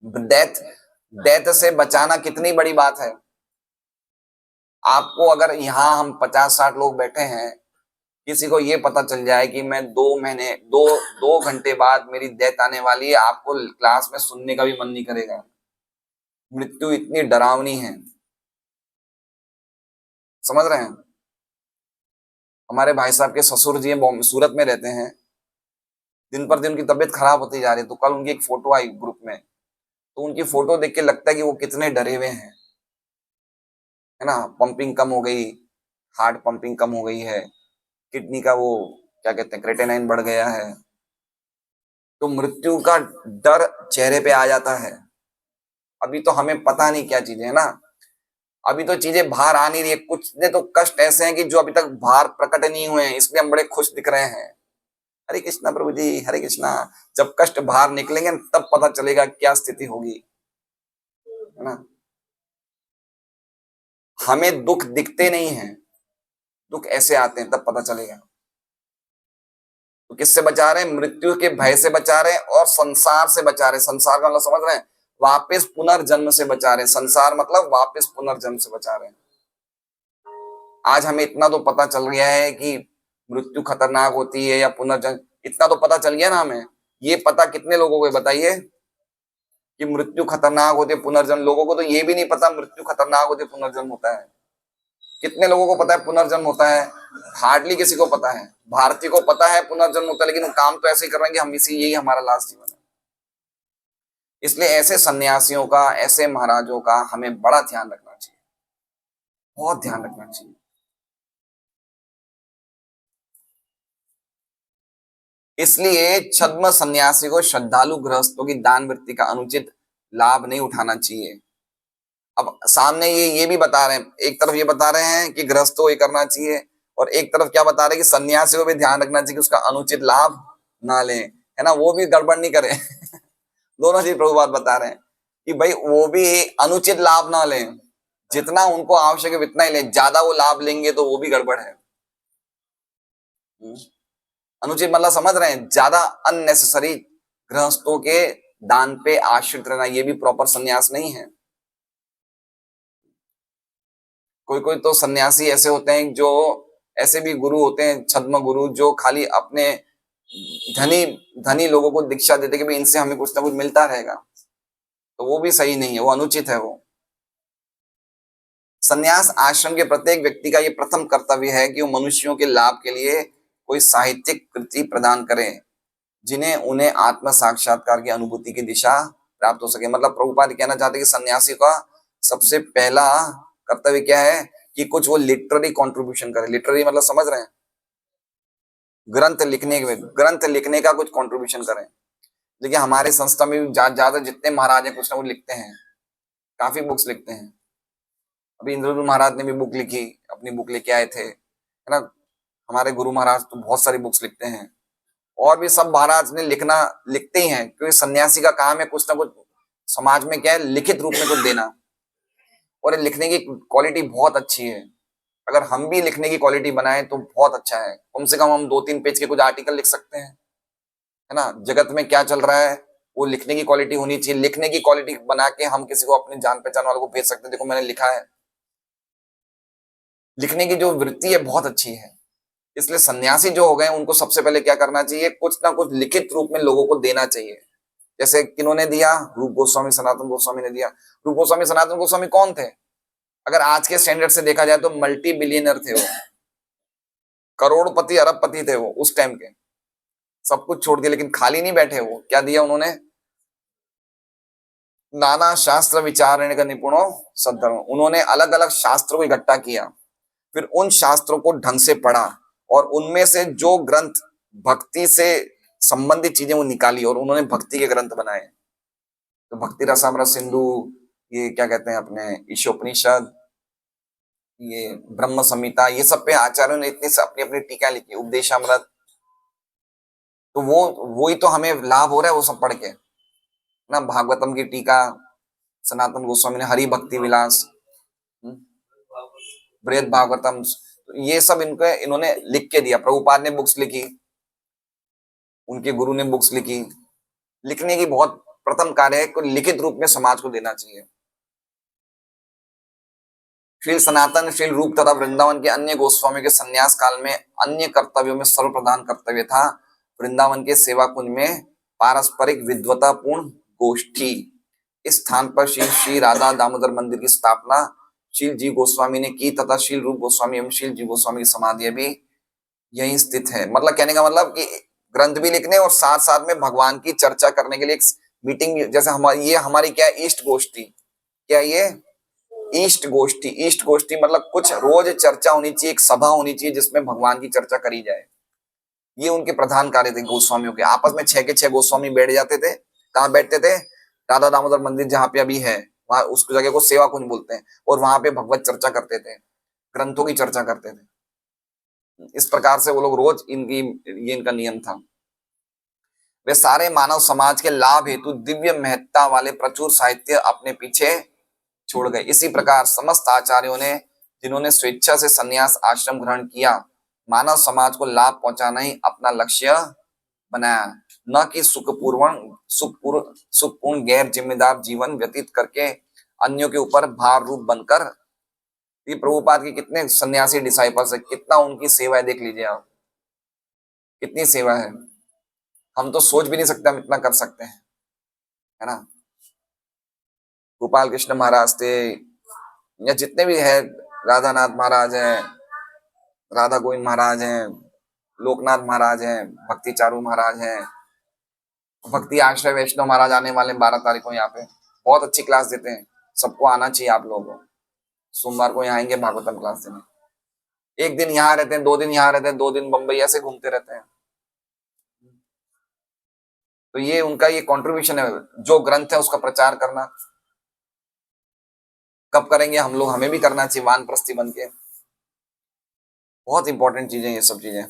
डेथ। डेथ से बचाना कितनी बड़ी बात है। आपको अगर यहाँ हम 50-60 लोग बैठे हैं, किसी को ये पता चल जाए कि मैं 2 महीने 2 घंटे बाद मेरी डेथ आने वाली है, आपको क्लास में सुनने का भी मन नहीं करेगा। मृत्यु इतनी डरावनी है, समझ रहे हैं। हमारे भाई साहब के ससुर जी सूरत में रहते हैं, दिन पर दिन उनकी तबीयत खराब होती जा रही है, तो कल उनकी एक फोटो आई ग्रुप में, तो उनकी फोटो देख के लगता है कि वो कितने डरे हुए हैं, है ना। पंपिंग कम हो गई, हार्ट पंपिंग कम हो गई है, किडनी का वो क्या कहते हैं क्रेटेनाइन बढ़ गया है, तो मृत्यु का डर चेहरे पे आ जाता है। अभी तो हमें पता नहीं क्या चीजें है ना, अभी तो चीजें बाहर आ नहीं रही है। कुछ ने तो कष्ट ऐसे हैं कि जो अभी तक बाहर प्रकट नहीं हुए हैं, इसलिए हम बड़े खुश दिख रहे हैं। हरे कृष्णा प्रभु जी, हरे कृष्णा। जब कष्ट बाहर निकलेंगे तब पता चलेगा क्या स्थिति होगी, है ना। हमें दुख दिखते नहीं है, दुख ऐसे आते हैं तब पता चलेगा। तो किससे बचा रहे हैं? मृत्यु के भय से बचा रहे हैं और संसार से बचा रहे हैं। संसार का मतलब समझ रहे हैं? वापस पुनर्जन्म से बचा रहे हैं। संसार मतलब वापस पुनर्जन्म से बचा रहे हैं। आज हमें इतना तो पता चल गया है कि मृत्यु खतरनाक होती है या पुनर्जन्म, इतना तो पता चल गया ना हमें। ये पता कितने लोगों को बताइए कि मृत्यु खतरनाक होती है, पुनर्जन्म? लोगों को तो ये भी नहीं पता मृत्यु खतरनाक होती है, पुनर्जन्म होता है। कितने लोगों को पता है पुनर्जन्म होता है? हार्डली किसी को पता है। भारतीय को पता है पुनर्जन्म होता है, लेकिन वो काम तो ऐसे ही कर रहे हैं कि हम इसी, यही हमारा लास्ट जीवन है। इसलिए ऐसे सन्यासियों का, ऐसे महाराजों का हमें बड़ा ध्यान रखना चाहिए, बहुत ध्यान रखना चाहिए। इसलिए छद्म सन्यासी को श्रद्धालु गृहस्थों की दान वृत्ति का अनुचित लाभ नहीं उठाना चाहिए। अब सामने ये भी बता रहे हैं, एक तरफ ये बता रहे हैं कि गृहस्थों को ये करना चाहिए, और एक तरफ क्या बता रहे हैं कि सन्यासी को भी ध्यान रखना चाहिए कि उसका अनुचित लाभ ना लें, है ना, वो भी गड़बड़ नहीं करे। दोनों चीज प्रभुपाद बता रहे हैं कि भाई वो भी अनुचित लाभ ना लें, जितना उनको आवश्यक है उतना ही लें, ज्यादा वो लाभ लेंगे तो वो भी गड़बड़ है। अनुचित मतलब समझ रहे हैं? ज्यादा अननेसेसरी गृहस्थों के दान पे आश्रित रहना, ये भी प्रॉपर सन्यास नहीं है। कोई कोई तो सन्यासी ऐसे होते हैं, जो ऐसे भी गुरु होते हैं, छद्म गुरु, जो खाली अपने धनी धनी लोगों को दीक्षा देते कि भाई इनसे हमें कुछ ना कुछ मिलता रहेगा, तो वो भी सही नहीं है, वो अनुचित है। वो सन्यास आश्रम के प्रत्येक व्यक्ति का ये प्रथम कर्तव्य है कि वो मनुष्यों के लाभ के लिए कोई साहित्यिक कृति प्रदान करें, जिन्हें उन्हें आत्म साक्षात्कार की अनुभूति की दिशा प्राप्त हो सके। मतलब प्रभुपाद कहना चाहते हैं कि सन्यासी का सबसे पहला कर्तव्य क्या है कि कुछ वो लिटरेरी कंट्रीब्यूशन करे। लिटरेरी मतलब समझ रहे हैं? ग्रंथ लिखने का कुछ कंट्रीब्यूशन करें। देखिए हमारे संस्था में भी ज्यादा जितने महाराज हैं कुछ ना कुछ लिखते हैं, काफी बुक्स लिखते हैं। अभी इंद्रदूत महाराज ने भी बुक लिखी, अपनी बुक लेके आए थे, है ना। हमारे गुरु महाराज तो बहुत सारी बुक्स लिखते हैं, और भी सब महाराज ने लिखते ही हैं, क्योंकि सन्यासी का काम है कुछ ना कुछ समाज में क्या है, लिखित रूप में कुछ देना। और लिखने की क्वालिटी बहुत अच्छी है। अगर हम भी लिखने की क्वालिटी बनाए तो बहुत अच्छा है। कम से कम हम 2-3 पेज के कुछ आर्टिकल लिख सकते हैं, है ना। जगत में क्या चल रहा है वो लिखने की क्वालिटी होनी चाहिए। लिखने की क्वालिटी बना के हम किसी को, अपने जान पहचान वालों को भेज सकते हैं, देखो मैंने लिखा है। लिखने की जो वृत्ति है बहुत अच्छी है। इसलिए सन्यासी जो हो गए उनको सबसे पहले क्या करना चाहिए, कुछ ना कुछ लिखित रूप में लोगों को देना चाहिए। जैसे किन्होंने दिया? रूप गोस्वामी सनातन गोस्वामी ने दिया। रूप गोस्वामी सनातन गोस्वामी कौन थे? अगर आज के स्टैंडर्ड से देखा जाए तो मल्टी बिलियनर थे वो, करोड़पति अरबपति थे वो उस टाइम के। सब कुछ छोड़ दिया, लेकिन खाली नहीं बैठे वो। क्या दिया उन्होंने? नाना शास्त्र विचारने का निपुणों सद्धर्म। उन्होंने अलग अलग शास्त्रों को इकट्ठा किया, फिर उन शास्त्रों को ढंग से पढ़ा, और उनमें से जो ग्रंथ भक्ति से संबंधित चीजें वो निकाली, और उन्होंने भक्ति के ग्रंथ बनाए। तो भक्ति रसामृत सिंधु, ये क्या कहते हैं अपने ईशोपनिषद, ये ब्रह्म संहिता, ये सब पे आचार्यों ने इतनी अपनी अपनी टीका लिखी, उपदेशामृत। तो वो ही तो हमें लाभ हो रहा है वो सब पढ़ के ना। भागवतम की टीका सनातन गोस्वामी ने, हरि भक्ति विलास, बृहद भागवतम, ये सब इन्होंने लिख के दिया। प्रभुपाद ने बुक्स लिखी, उनके गुरु ने बुक्स लिखी। लिखने की बहुत प्रथम कार्य है, को लिखित रूप में समाज को देना चाहिए। श्री सनातन, श्री रूप तथा वृंदावन के अन्य गोस्वामी के संन्यास काल में अन्य कर्तव्यों में सर्वप्रधान कर्तव्य था वृंदावन के सेवा कुंज में पारस्परिक विद्वतापूर्ण गोष्ठी। इस स्थान पर श्री श्री राधा दामोदर मंदिर की स्थापना शील जी गोस्वामी ने की, तथा शील रूप गोस्वामी एवं शील जी गोस्वामी की समाधि भी यहीं स्थित है। मतलब कहने का मतलब कि ग्रंथ भी लिखने और साथ साथ में भगवान की चर्चा करने के लिए एक मीटिंग, जैसे हमारी क्या है, ईष्ट गोष्ठी। क्या ये ईष्ट गोष्ठी? ईष्ट गोष्ठी मतलब कुछ रोज चर्चा होनी चाहिए, एक सभा होनी चाहिए जिसमें भगवान की चर्चा करी जाए। ये उनके प्रधान कार्य थे गोस्वामियों के। आपस में 6 के 6 गोस्वामी बैठ जाते थे। कहाँ बैठते थे? राधा दामोदर मंदिर जहाँ पे अभी है, वहां उस जगह को सेवा कुंज बोलते हैं, और वहां पे भगवत चर्चा करते थे, ग्रंथों की चर्चा करते थे। इस प्रकार से वो लोग रोज ये इनका नियम था। वे सारे मानव समाज के लाभ हेतु दिव्य महत्ता वाले प्रचुर साहित्य अपने पीछे छोड़ गए। इसी प्रकार समस्त आचार्यों ने, जिन्होंने स्वेच्छा से संन्यास आश्रम ग्रहण किया, मानव समाज को लाभ पहुंचाना ही अपना लक्ष्य बनाया, न कि सुखपूर्ण गैर जिम्मेदार जीवन व्यतीत करके अन्यों के ऊपर भार रूप बनकर। ये प्रभुपाद के कितने सन्यासी डिसाइपल्स है, कितना उनकी सेवा है, देख लीजिए आप, कितनी सेवा है। हम तो सोच भी नहीं सकते हम इतना कर सकते हैं, है ना। गोपाल कृष्ण महाराज थे, या जितने भी है, राधा नाथ महाराज हैं, राधा गोविंद महाराज हैं, लोकनाथ महाराज हैं, भक्ति चारू महाराज हैं, भक्ति आश्रय वैष्णव महाराज आने वाले 12 तारीख को यहाँ पे बहुत अच्छी क्लास देते हैं। सबको आना चाहिए आप लोगों को। सोमवार को यहाँ आएंगे भागवतम क्लास देने। एक दिन यहाँ रहते हैं, 2 दिन यहाँ रहते हैं, 2 दिन बम्बई, ऐसे घूमते रहते हैं। तो ये उनका ये कंट्रीब्यूशन है, जो ग्रंथ है उसका प्रचार करना। कब करेंगे हम लोग, हमें भी करना चाहिए वानप्रस्थी बन के। बहुत इंपॉर्टेंट चीजें ये सब चीजें।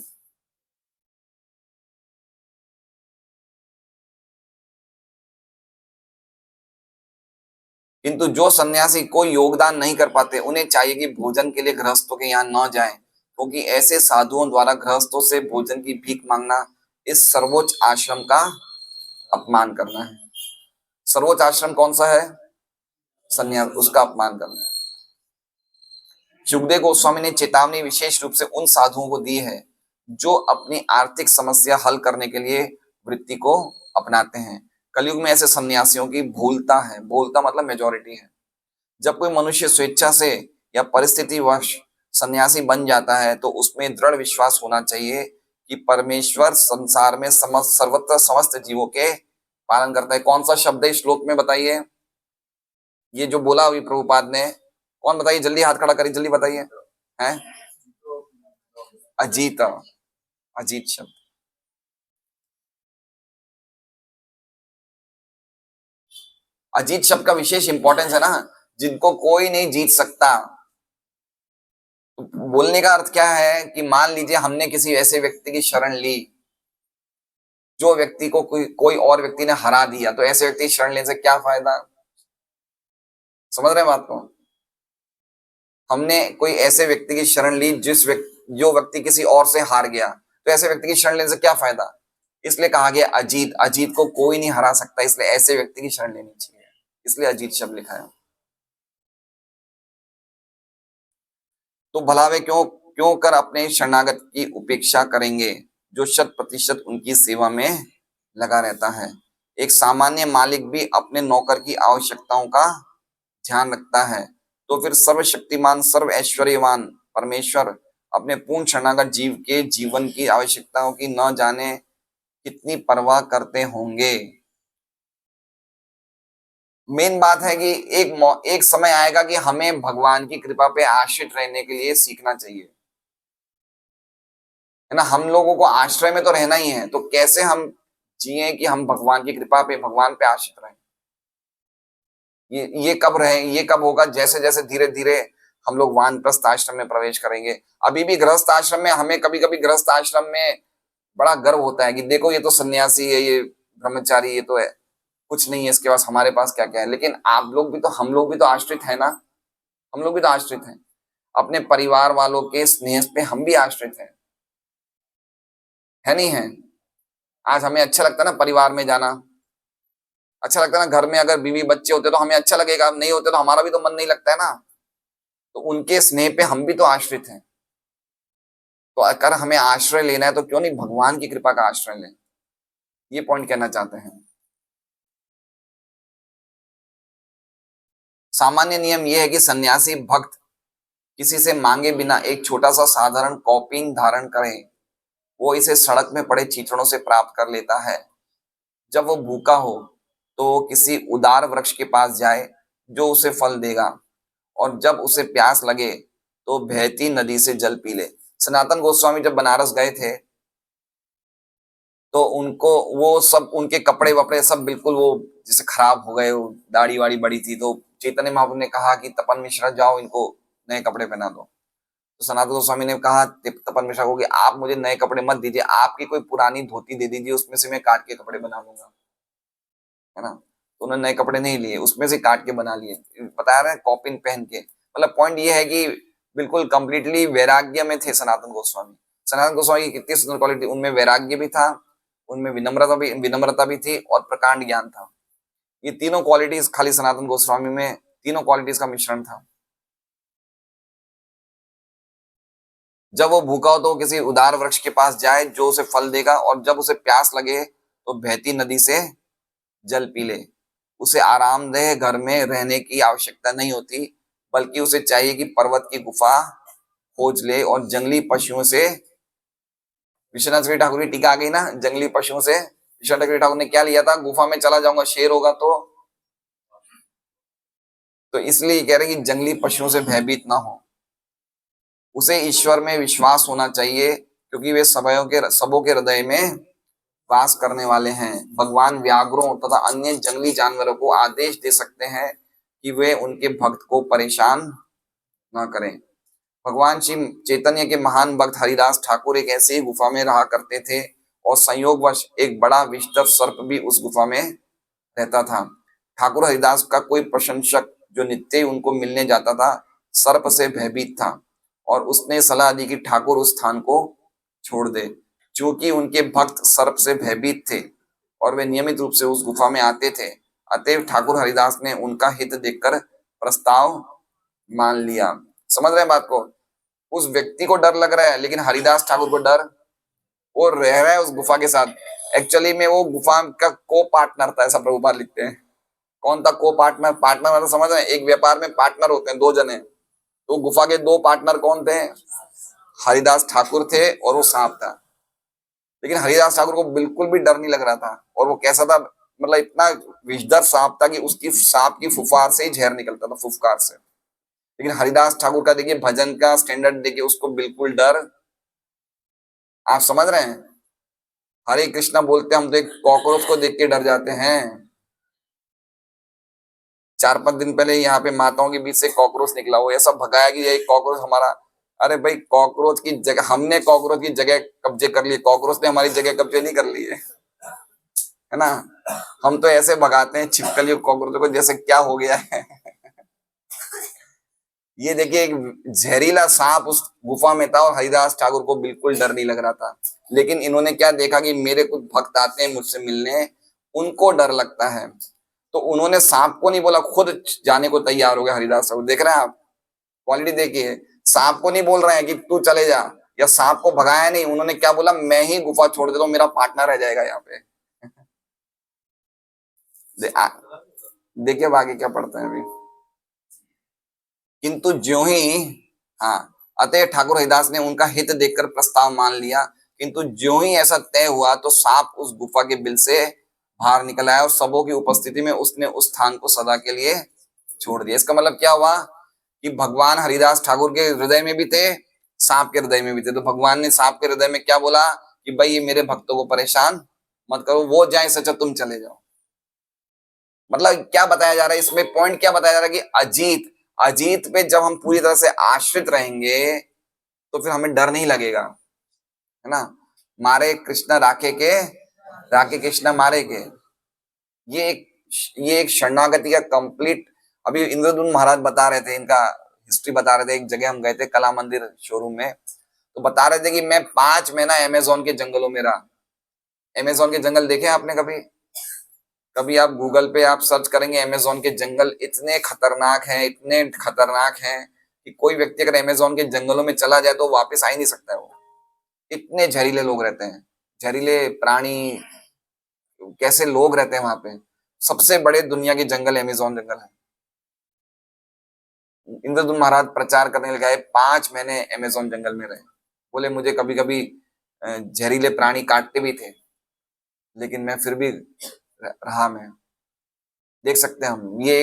किंतु जो सन्यासी कोई योगदान नहीं कर पाते, उन्हें चाहिए कि भोजन के लिए गृहस्थों के यहाँ न जाएं, क्योंकि ऐसे साधुओं द्वारा गृहस्थों से भोजन की भीख मांगना इस सर्वोच्च आश्रम का अपमान करना है। सर्वोच्च आश्रम कौन सा है? सन्यास, उसका अपमान करना है। सुखदेव गोस्वामी ने चेतावनी विशेष रूप से उन साधुओं को दी है जो अपनी आर्थिक समस्या हल करने के लिए वृत्ति को अपनाते हैं। कलयुग में ऐसे सन्यासियों की भूलता है, भूलता मतलब मेजॉरिटी है। जब कोई मनुष्य स्वेच्छा से या परिस्थितिवश सन्यासी बन जाता है तो उसमें दृढ़ विश्वास होना चाहिए कि परमेश्वर संसार में समस्त सर्वत्र समस्त जीवों के पालन करता है। कौन सा शब्द है इस श्लोक में बताइए? ये जो बोला अभी प्रभुपाद ने, कौन बताइए? जल्दी हाथ खड़ा करिए, जल्दी बताइए। हैं? अजीत, अजीत शब्द। अजीत शब्द का विशेष इंपॉर्टेंस है ना, जिनको कोई नहीं जीत सकता। बोलने का अर्थ क्या है कि मान लीजिए हमने किसी ऐसे व्यक्ति की शरण ली, जो व्यक्ति को कोई और व्यक्ति ने हरा दिया, तो ऐसे व्यक्ति की शरण लेने से क्या फायदा? समझ रहे हैं बात को? हमने कोई ऐसे व्यक्ति की शरण ली जो व्यक्ति किसी और से हार गया, तो ऐसे व्यक्ति की शरण लेने से क्या फायदा? इसलिए कहा गया अजीत, अजीत को कोई नहीं हरा सकता, इसलिए ऐसे व्यक्ति की शरण लेनी चाहिए, इसलिए अजीत शब्द लिखा है। तो भला वे क्यों क्यों कर अपने शरणागत की उपेक्षा करेंगे जो 100% उनकी सेवा में लगा रहता है। एक सामान्य मालिक भी अपने नौकर की आवश्यकताओं का ध्यान रखता है, तो फिर सर्वशक्तिमान सर्व ऐश्वर्यवान परमेश्वर अपने पूर्ण शरणागत जीव के जीवन की आवश्यकताओं की न जाने कितनी परवाह करते होंगे। मेन बात है कि एक समय आएगा कि हमें भगवान की कृपा पे आश्रित रहने के लिए सीखना चाहिए, है ना। हम लोगों को आश्रय में तो रहना ही है, तो कैसे हम जिए कि हम भगवान की कृपा पे, भगवान पे आश्रित रहें। ये कब रहे, ये कब होगा? जैसे जैसे धीरे धीरे हम लोग वानप्रस्थ आश्रम में प्रवेश करेंगे। अभी भी गृहस्थ आश्रम में, हमें कभी कभी गृहस्थ आश्रम में बड़ा गर्व होता है कि देखो ये तो सन्यासी है, ये ब्रह्मचारी, ये तो है, कुछ नहीं है इसके पास, हमारे पास क्या क्या है। लेकिन आप लोग भी तो, हम लोग भी तो आश्रित है ना, हम लोग भी तो आश्रित हैं। अपने परिवार वालों के स्नेह पे हम भी आश्रित हैं, है नहीं है? आज हमें अच्छा लगता है ना परिवार में जाना, अच्छा लगता है ना। घर में अगर बीवी बच्चे होते तो हमें अच्छा लगेगा, नहीं होते तो हमारा भी तो मन नहीं लगता है ना। तो उनके स्नेह पे हम भी तो आश्रित हैं। तो अगर हमें आश्रय लेना है तो क्यों नहीं भगवान की कृपा का आश्रय लें, ये पॉइंट कहना चाहते हैं। सामान्य नियम यह है कि सन्यासी भक्त किसी से मांगे बिना एक छोटा सा साधारण कॉपिंग धारण करे, वो इसे सड़क में पड़े चींटड़ों से प्राप्त कर लेता है। जब वो भूखा हो तो वो किसी उदार वृक्ष के पास जाए जो उसे फल देगा, और जब उसे प्यास लगे तो बहती नदी से जल पी ले। सनातन गोस्वामी जब बनारस गए थे तो उनको वो सब, उनके कपड़े वपड़े सब बिल्कुल वो जैसे खराब हो गए, दाढ़ी वाड़ी बड़ी थी। तो चैतन्य महाप्रभु ने कहा कि तपन मिश्रा जाओ इनको नए कपड़े पहना दो। तो सनातन गोस्वामी ने कहा तपन मिश्रा को कि आप मुझे नए कपड़े मत दीजिए, आपकी कोई पुरानी धोती दे दीजिए, उसमें से मैं काट के कपड़े बना लूंगा, है ना। तो उन्होंने नए कपड़े नहीं लिए, उसमें से काट के बना लिए, बता रहे हैं कॉपिन पहन के। मतलब पॉइंट ये है कि बिल्कुल कंप्लीटली वैराग्य में थे सनातन गोस्वामी। सनातन गोस्वामी की कितनी सुंदर क्वालिटी, उनमें वैराग्य भी था उनमें विनम्रता भी थी और प्रकांड ज्ञान था। ये तीनों क्वालिटीज खाली सनातन गोस्वामी में तीनों क्वालिटीज का मिश्रण था। जब वो भूखा हो तो किसी उदार वृक्ष के पास जाए जो उसे फल देगा, और जब उसे प्यास लगे तो बहती नदी से जल पी ले। उसे आरामदेह घर में रहने की आवश्यकता नहीं होती, बल्कि उसे चाहिए कि पर्वत की गुफा खोज ले और जंगली पशुओं से, विश्वनाथ श्री ठाकुर की टीका आ गई ना, जंगली पशुओं से। विश्वनाथ श्री ठाकुर ने क्या लिया था? गुफा में चला जाऊंगा, शेर होगा तो इसलिए कह रहे कि जंगली पशुओं से भयभीत ना हो। उसे ईश्वर में विश्वास होना चाहिए, क्योंकि वे सबों के हृदय में वास करने वाले हैं। भगवान व्याघ्रों तथा अन्य जंगली जानवरों को आदेश दे सकते हैं कि वे उनके भक्त को परेशान ना करें। भगवान श्री चैतन्य के महान भक्त हरिदास ठाकुर एक ऐसी ही गुफा में रहा करते थे, और संयोगवश एक बड़ा विषधर सर्प भी उस गुफा में रहता था। ठाकुर हरिदास का कोई प्रशंसक जो नित्य ही उनको मिलने जाता था, सर्प से भयभीत था, और उसने सलाह दी कि ठाकुर उस स्थान को छोड़ दे। चूंकि उनके भक्त सर्प से भयभीत थे और वे नियमित रूप से उस गुफा में आते थे, अतएव ठाकुर हरिदास ने उनका हित देखकर प्रस्ताव मान लिया। समझ रहे हैं बात को? उस व्यक्ति को डर लग रहा है, लेकिन हरिदास ठाकुर को डर, वो रह रहा है उस गुफा के साथ। एक्चुअली में वो गुफा का को पार्टनर था, ऐसा प्रभुपाद लिखते हैं। कौन था को पार्टनर? पार्टनर मतलब समझ रहे हैं, एक व्यापार में पार्टनर होते हैं, दो जने। तो गुफा के दो पार्टनर कौन थे? हरिदास ठाकुर थे और वो सांप था। लेकिन हरिदास ठाकुर को बिल्कुल भी डर नहीं लग रहा था। और वो कैसा था? मतलब इतना विषधर सांप था कि उसकी सांप की फुफकार से ही जहर निकलता था, फुफकार से। लेकिन हरिदास ठाकुर का देखिए भजन का स्टैंडर्ड देखिए, उसको बिल्कुल डर, आप समझ रहे हैं? हरे कृष्णा बोलते हम तो एक कॉकरोच को देख के डर जाते हैं। 4-5 दिन पहले यहाँ पे माताओं के बीच से कॉकरोच निकला, वो ऐसा भगाया कि ये कॉकरोच हमारा। अरे भाई, कॉकरोच की जगह हमने कॉकरोच की जगह कब्जे कर लिए, कॉकरोच ने हमारी जगह कब्जे नहीं कर ली है ना? हम तो ऐसे भगाते हैं छिपकली कॉकरोच को जैसे क्या हो गया है। ये देखिए, एक जहरीला सांप उस गुफा में था और हरिदास ठाकुर को बिल्कुल डर नहीं लग रहा था। लेकिन इन्होंने क्या देखा कि मेरे कुछ भक्त आते हैं मुझसे मिलने, उनको डर लगता है, तो उन्होंने सांप को नहीं बोला, खुद जाने को तैयार हो गया हरिदास ठाकुर। देख रहे हैं आप क्वालिटी? देखिए, सांप को नहीं बोल रहे हैं कि तू चले जा, या सांप को भगाया नहीं, उन्होंने क्या बोला? मैं ही गुफा छोड़ देता हूँ, मेरा पार्टनर रह जाएगा यहाँ पे। देखिए अब आगे क्या पढ़ते हैं अभी। किंतु ज्यों ही, हाँ, अतः ठाकुर हरिदास ने उनका हित देखकर प्रस्ताव मान लिया। किंतु ज्यों ही ऐसा तय हुआ तो सांप उस गुफा के बिल से बाहर निकल आया और सबों की उपस्थिति में उसने उस स्थान को सदा के लिए छोड़ दिया। इसका मतलब क्या हुआ कि भगवान हरिदास ठाकुर के हृदय में भी थे, सांप के हृदय में भी थे। तो भगवान ने सांप के हृदय में क्या बोला कि भाई ये मेरे भक्तों को परेशान मत करो, वो जाए सचा तुम चले जाओ। मतलब क्या बताया जा रहा है इसमें? पॉइंट क्या बताया जा रहा है कि अजीत पे जब हम पूरी तरह से आश्रित रहेंगे तो फिर हमें डर नहीं लगेगा, है ना? मारे कृष्णा राखे कृष्णा मारे के, ये एक शरणागति का कंप्लीट। अभी इंद्रदुम्न महाराज बता रहे थे, इनका हिस्ट्री बता रहे थे। एक जगह हम गए थे कला मंदिर शोरूम में, तो बता रहे थे कि मैं 5 महीना अमेजोन के जंगलों में रहा। अमेजोन के जंगल देखे आपने कभी? कभी आप गूगल पे आप सर्च करेंगे, अमेजोन के जंगल इतने खतरनाक हैं, इतने खतरनाक हैं कि कोई व्यक्ति अगर अमेजोन के जंगलों में चला जाए तो वापस आ ही नहीं सकता है वो। इतने जहरीले लोग रहते हैं, जहरीले प्राणी, कैसे लोग रहते हैं वहां पे। सबसे बड़े दुनिया के जंगल अमेजोन जंगल है। इंद्रदुम्न महाराज प्रचार करने लगे, 5 महीने अमेजोन जंगल में रहे। बोले मुझे कभी कभी जहरीले प्राणी काटते भी थे, लेकिन मैं फिर भी रहा। मैं देख सकते हैं हम, ये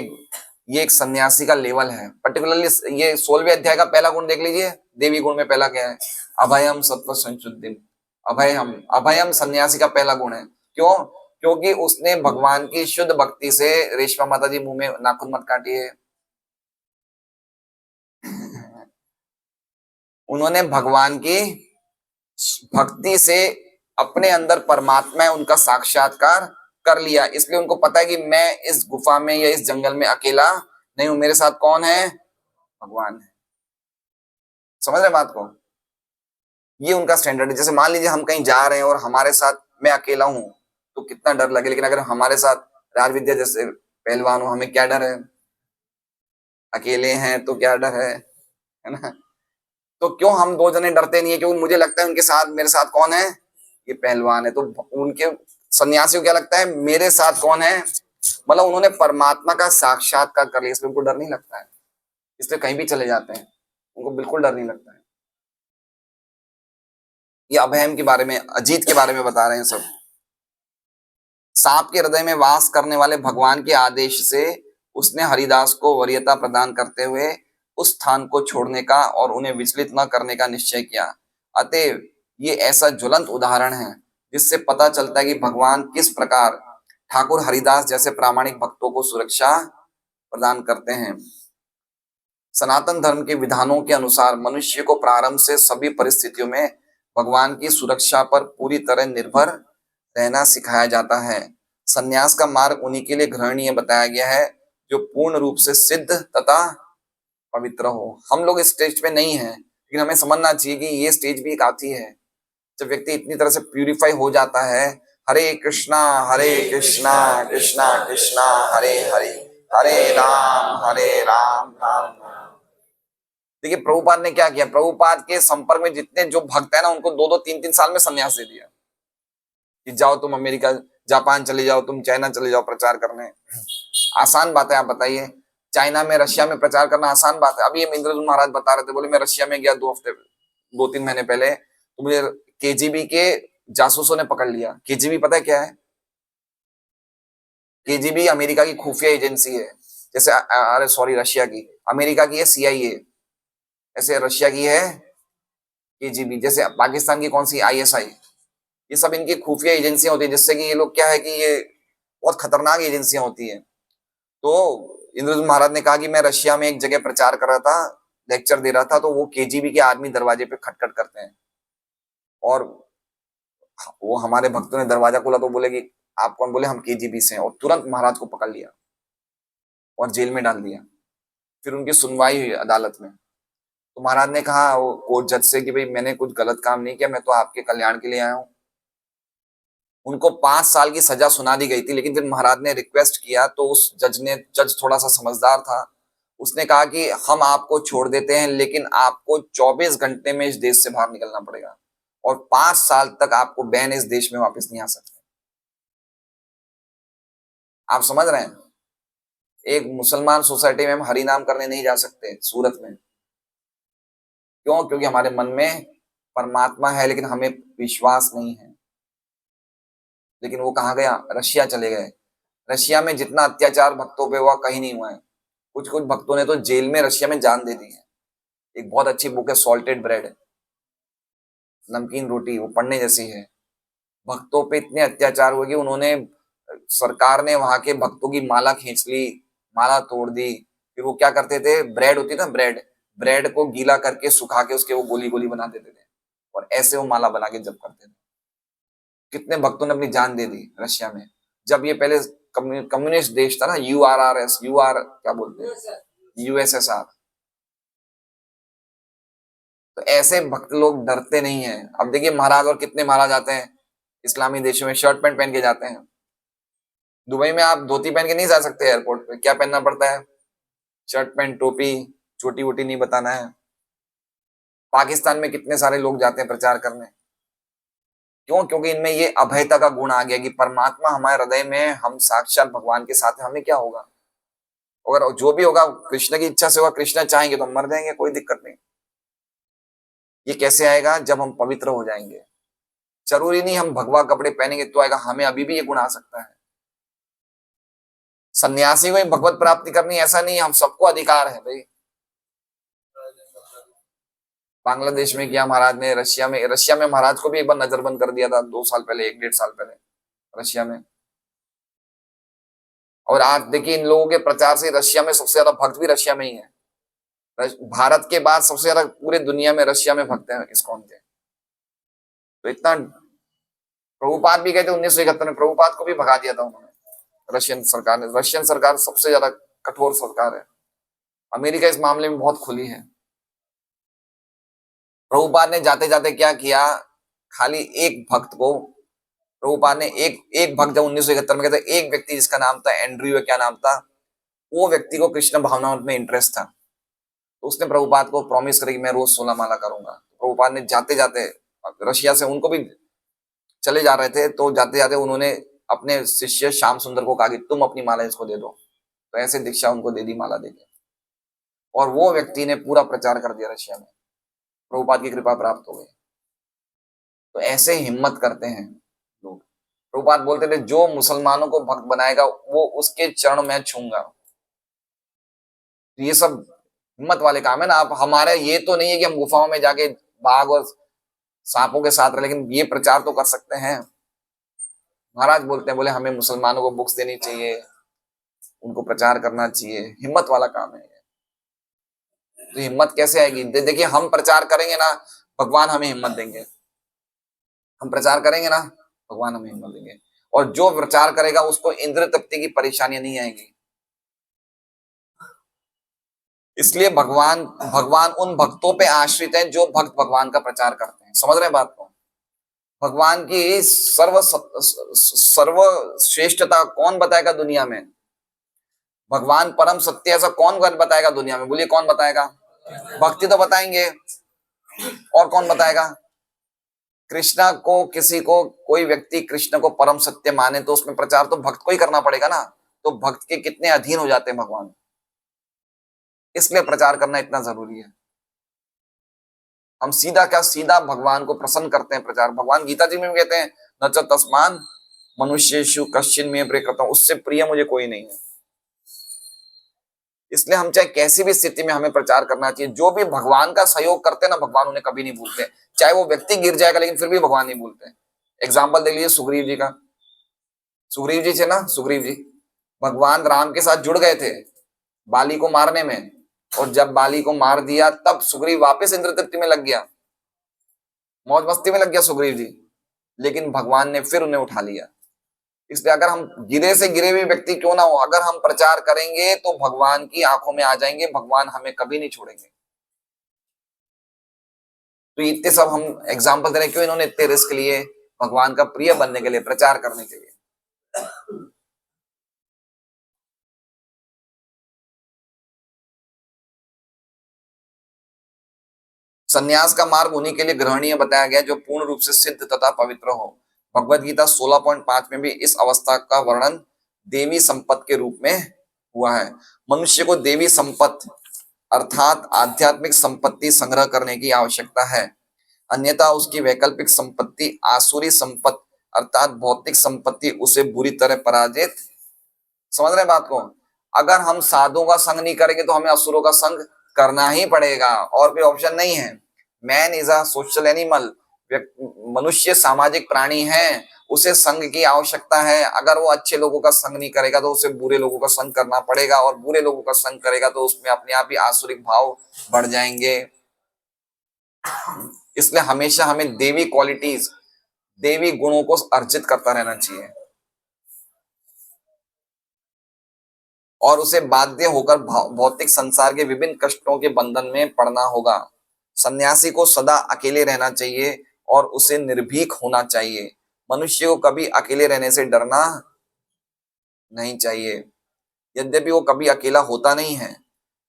एक सन्यासी का लेवल है। पर्टिकुलरली ये 16वें अध्याय का पहला गुण देख लीजिए। देवी गुण में पहला क्या है? अभयम सत्व संशुद्धि। अभयम सन्यासी का पहला गुण है। क्यों? क्योंकि उसने भगवान की शुद्ध भक्ति से, रेशमा माता जी मुंह में नाखून मत काटिए, उन्होंने भगवान की भक्ति से अपने अंदर परमात्मा है उनका साक्षात्कार कर लिया। इसलिए उनको पता है कि मैं इस गुफा में या इस जंगल में अकेला नहीं हूं, मेरे साथ कौन है? भगवान है। समझ रहे बात को? ये उनका स्टैंडर्ड है। जैसे मान लीजिए हम कहीं जा रहे हैं और हमारे साथ मैं अकेला हूं तो कितना डर लगे, लेकिन अगर हमारे साथ राज विद्या जैसे पहलवान हो, हमें क्या डर है? अकेले हैं तो क्या डर है ना? तो क्यों हम दो जने डरते नहीं है? क्योंकि मुझे लगता है उनके साथ, मेरे साथ कौन है? ये पहलवान है। तो उनके सन्यासी को क्या लगता है, मेरे साथ कौन है? मतलब उन्होंने परमात्मा का साक्षात्कार कर लिया, इसलिए उनको डर नहीं लगता है, इसलिए कहीं भी चले जाते हैं, उनको बिल्कुल डर नहीं लगता है। ये अभयम के बारे में, अजीत के बारे में बता रहे हैं सब। सांप के हृदय में वास करने वाले भगवान के आदेश से उसने हरिदास को वरीयता प्रदान करते हुए उस स्थान को छोड़ने का और उन्हें विचलित न करने का निश्चय किया। अतएव ये ऐसा ज्वलंत उदाहरण है जिससे पता चलता है कि भगवान किस प्रकार ठाकुर हरिदास जैसे प्रामाणिक भक्तों को सुरक्षा प्रदान करते हैं। सनातन धर्म के विधानों के अनुसार मनुष्य को प्रारंभ से सभी परिस्थितियों में भगवान की सुरक्षा पर पूरी तरह निर्भर रहना सिखाया जाता है। संन्यास का मार्ग उन्हीं के लिए ग्रहणीय बताया गया है जो पूर्ण रूप से सिद्ध तथा पवित्र हो। हम लोग इस स्टेज पे नहीं है, लेकिन हमें समझना चाहिए कि ये स्टेज भी एक आती है जब व्यक्ति इतनी तरह से प्यूरिफाई हो जाता है। हरे कृष्णा कृष्णा कृष्णा हरे हरे, हरे राम राम राम। देखिए प्रभुपाद ने क्या किया, प्रभुपाद के संपर्क में जितने जो भक्त है ना, उनको 2-2 3-3 साल में संन्यास दे दिया कि जाओ तुम अमेरिका जापान चले जाओ, तुम चाइना चले जाओ प्रचार करने। आसान बात है, आप बताइए, चाइना में रशिया में प्रचार करना आसान बात है? अभी हम इंद्रजीत महाराज बता रहे थे, बोले मैं रशिया में गया 2-3 महीने पहले, तो मुझे केजीबी के जासूसों ने पकड़ लिया। केजीबी पता है क्या है? केजीबी अमेरिका की खुफिया एजेंसी है, जैसे अरे सॉरी रशिया की, अमेरिका की है सीआईए, ऐसे रशिया की है केजीबी, जैसे पाकिस्तान की कौन सी आईएसआई। ये सब इनकी खुफिया एजेंसियां होती है, जिससे कि ये लोग क्या है कि ये बहुत खतरनाक एजेंसियां होती है। तो इंद्रजीत महाराज ने कहा कि मैं रशिया में एक जगह प्रचार कर रहा था, लेक्चर दे रहा था, तो वो केजीबी के आदमी दरवाजे पे खटखट करते हैं और वो हमारे भक्तों ने दरवाजा खोला तो बोले कि आप कौन? बोले हम केजीबी से हैं, और तुरंत महाराज को पकड़ लिया और जेल में डाल दिया। फिर उनकी सुनवाई हुई अदालत में, तो महाराज ने कहा वो कोर्ट जज से कि भाई मैंने कुछ गलत काम नहीं किया, मैं तो आपके कल्याण के लिए आया हूँ। उनको 5 साल की सजा सुना दी गई थी, लेकिन फिर महाराज ने रिक्वेस्ट किया तो उस जज थोड़ा सा समझदार था, उसने कहा कि हम आपको छोड़ देते हैं, लेकिन आपको 24 घंटे में इस देश से बाहर निकलना पड़ेगा और 5 साल तक आपको बैन इस देश में वापस नहीं आ सकते। आप समझ रहे हैं? एक मुसलमान सोसाइटी में हम हरि नाम करने नहीं जा सकते सूरत में। क्यों? क्योंकि हमारे मन में परमात्मा है, लेकिन हमें विश्वास नहीं है। लेकिन वो कहाँ गया? रशिया चले गए। रशिया में जितना अत्याचार भक्तों पे हुआ कहीं नहीं हुआ है। कुछ कुछ भक्तों ने तो जेल में रशिया में जान दे दी है। एक बहुत अच्छी बुक है सॉल्टेड ब्रेड, नमकीन रोटी, वो पढ़ने जैसी है। भक्तों पे इतने अत्याचार हुए कि उन्होंने, सरकार ने वहां के भक्तों की माला खींच ली, माला तोड़ दी। फिर वो क्या करते थे, ब्रेड होती ना ब्रेड, ब्रेड को गीला करके सुखा के उसके वो गोली गोली बना देते थे और ऐसे वो माला बना के जप करते थे। कितने भक्तों ने अपनी जान दे दी रशिया में, जब ये पहले कम्युनिस्ट देश था ना, यूआरआरएस, यूआर क्या बोलते हैं, यूएसएसआर। तो ऐसे भक्त लोग डरते नहीं है। अब देखिए महाराज, और कितने महाराज आते हैं इस्लामी देशों में, शर्ट पैंट पहन के जाते हैं। दुबई में आप धोती पहन के नहीं जा सकते एयरपोर्ट पे, क्या पहनना पड़ता है? शर्ट पैंट टोपी, चोटी वोटी नहीं बताना है। पाकिस्तान में कितने सारे लोग जाते हैं प्रचार करने, क्यों? क्योंकि इनमें ये अभयता का गुण आ गया कि परमात्मा हमारे हृदय में, हम साक्षात भगवान के साथ हैं, हमें क्या होगा? अगर जो भी होगा कृष्ण की इच्छा से होगा, कृष्ण चाहेंगे तो हम मर जाएंगे, कोई दिक्कत नहीं। ये कैसे आएगा? जब हम पवित्र हो जाएंगे। जरूरी नहीं हम भगवा कपड़े पहनेंगे तो आएगा, हमें अभी भी ये गुण आ सकता है। सन्यासी को ही भगवत प्राप्ति करनी ऐसा नहीं, हम सबको अधिकार है भाई। बांग्लादेश में किया महाराज ने, रशिया में महाराज को भी एक बार नजरबंद कर दिया था 2 साल पहले, 1-1.5 साल पहले रशिया में। और आज देखिए इन लोगों के प्रचार से रशिया में सबसे ज्यादा भक्त भी रशिया में ही है। भारत के बाद सबसे ज्यादा पूरे दुनिया में रशिया में भक्त हैं इस्कॉन के। तो इतना, प्रभुपाद भी गए थे 1971 में, प्रभुपाद को भी भगा दिया था उन्होंने, रशियन सरकार ने। रशियन सरकार सबसे ज्यादा कठोर सरकार है। अमेरिका इस मामले में बहुत खुली है। प्रभुपाद ने जाते जाते क्या किया, खाली एक भक्त को प्रभुपाद ने एक एक भक्त जब 1971 में कहते एक व्यक्ति जिसका नाम था एंड्रयू या क्या नाम था, वो व्यक्ति को कृष्ण भावनाओं में इंटरेस्ट था, तो उसने प्रभुपाद को प्रॉमिस करी कि मैं रोज 16 माला करूंगा। प्रभुपाद ने जाते जाते रशिया से उनको भी चले जा रहे थे, तो जाते जाते उन्होंने अपने शिष्य श्याम सुंदर को कहा कि तुम अपनी माला इसको दे दो, तो ऐसे दीक्षा उनको दे दी माला देके, और वो व्यक्ति ने पूरा प्रचार कर दिया रशिया में, प्रभुपाद की कृपा प्राप्त हो गई। तो ऐसे हिम्मत करते हैं लोग। प्रभुपाद बोलते थे जो मुसलमानों को भक्त बनाएगा वो उसके चरण में छूंगा। ये सब हिम्मत वाले काम है ना। आप हमारे ये तो नहीं है कि हम गुफाओं में जाके बाघ और सांपों के साथ रहे, लेकिन ये प्रचार तो कर सकते हैं। महाराज बोलते हैं, बोले हमें मुसलमानों को बुक्स देनी चाहिए, उनको प्रचार करना चाहिए। हिम्मत वाला काम है। तो हिम्मत कैसे आएगी? देखिए हम प्रचार करेंगे ना, भगवान हमें हिम्मत देंगे। हम प्रचार करेंगे ना, भगवान हमें हिम्मत देंगे। और जो प्रचार करेगा उसको इंद्र तृप्ति की परेशानियां नहीं आएंगी। इसलिए भगवान भगवान उन भक्तों पे आश्रित हैं जो भक्त भगवान का प्रचार करते हैं। समझ रहे हैं बात को? भगवान की सर्वश्रेष्ठता कौन बताएगा दुनिया में? भगवान परम सत्य ऐसा कौन बताएगा दुनिया में? बोलिए कौन बताएगा? भक्ति तो बताएंगे, और कौन बताएगा? कृष्णा को, किसी को, कोई व्यक्ति कृष्ण को परम सत्य माने तो उसमें प्रचार तो भक्त को ही करना पड़ेगा ना। तो भक्त के कितने अधीन हो जाते हैं भगवान, इसलिए प्रचार करना इतना जरूरी है। हम सीधा क्या सीधा भगवान को प्रसन्न करते हैं प्रचार। भगवान गीता जी में भी कहते हैं न च तस्मान मनुष्येषु कश्चिन में प्रिय, उससे प्रिय मुझे कोई नहीं है। इसलिए हम चाहे कैसी भी स्थिति में हमें प्रचार करना चाहिए। जो भी भगवान का सहयोग करते हैं ना, भगवान उन्हें कभी नहीं भूलते। चाहे वो व्यक्ति गिर जाएगा लेकिन फिर भी भगवान नहीं भूलते। एग्जाम्पल देख लीजिए सुग्रीव जी का। सुग्रीव जी थे ना, सुग्रीव जी भगवान राम के साथ जुड़ गए थे बाली को मारने में, और जब बाली को मार दिया तब सुग्रीव वापस इंद्र तृप्ति में लग गया, मौज मस्ती में लग गया सुग्रीव जी, लेकिन भगवान ने फिर उन्हें उठा लिया। इसलिए अगर हम गिरे से गिरे हुए व्यक्ति क्यों ना हो, अगर हम प्रचार करेंगे तो भगवान की आंखों में आ जाएंगे, भगवान हमें कभी नहीं छोड़ेंगे। तो इतने सब हम एग्जाम्पल दे रहे हैं, क्यों इन्होंने इतने रिस्क लिए? भगवान का प्रिय बनने के लिए, प्रचार करने के लिए। संन्यास का मार्ग उन्हीं के लिए ग्रहणीय बताया गया जो पूर्ण रूप से सिद्ध तथा पवित्र हो। भगवद गीता 16.5 में भी इस अवस्था का वर्णन देवी संपत्ति के रूप में हुआ है। मनुष्य को देवी संपत्ति अर्थात आध्यात्मिक संपत्ति संग्रह करने की आवश्यकता है, अन्यथा उसकी वैकल्पिक संपत्ति आसुरी संपत्ति अर्थात भौतिक संपत्ति उसे बुरी तरह पराजित। समझ रहे बात को? अगर हम साधुओं का संग नहीं करेंगे तो हमें असुरों का संग करना ही पड़ेगा, और कोई ऑप्शन नहीं है। Man is a social animal. मनुष्य सामाजिक प्राणी है, उसे संग की आवश्यकता है। अगर वो अच्छे लोगों का संग नहीं करेगा तो उसे बुरे लोगों का संग करना पड़ेगा, और बुरे लोगों का संग करेगा तो उसमें अपने आप ही आसुरिक भाव बढ़ जाएंगे। इसलिए हमेशा हमें देवी क्वालिटीज, देवी गुणों को अर्जित करता रहना चाहिए, और उसे बाध्य होकर भौतिक संसार के विभिन्न कष्टों के बंधन में पड़ना होगा। सन्यासी को सदा अकेले रहना चाहिए और उसे निर्भीक होना चाहिए। मनुष्य को कभी अकेले रहने से डरना नहीं चाहिए। यद्यपि वो कभी अकेला होता नहीं है,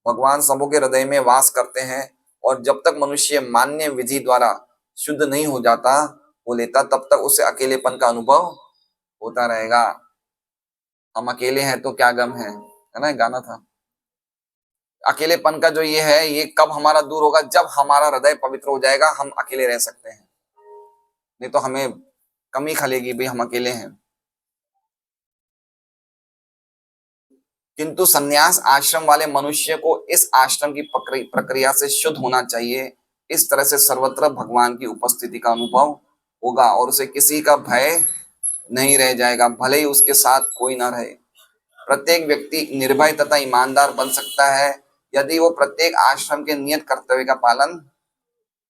भगवान सबों के हृदय में वास करते हैं, और जब तक मनुष्य मान्य विधि द्वारा शुद्ध नहीं हो जाता हो लेता, तब तक उसे अकेलेपन का अनुभव होता रहेगा। हम अकेले हैं तो क्या गम है ना, गाना था। अकेलेपन का जो ये है, ये कब हमारा दूर होगा? जब हमारा हृदय पवित्र हो जाएगा, हम अकेले रह सकते हैं। नहीं तो हमें कमी खलेगी भाई, हम अकेले हैं। किंतु सन्यास आश्रम वाले मनुष्य को इस आश्रम की प्रक्रिया से शुद्ध होना चाहिए। इस तरह से सर्वत्र भगवान की उपस्थिति का अनुभव होगा और उसे किसी का भय नहीं रह जाएगा, भले ही उसके साथ कोई ना रहे। प्रत्येक व्यक्ति निर्भय तथा ईमानदार बन सकता है यदि वो प्रत्येक आश्रम के नियत कर्तव्य का पालन।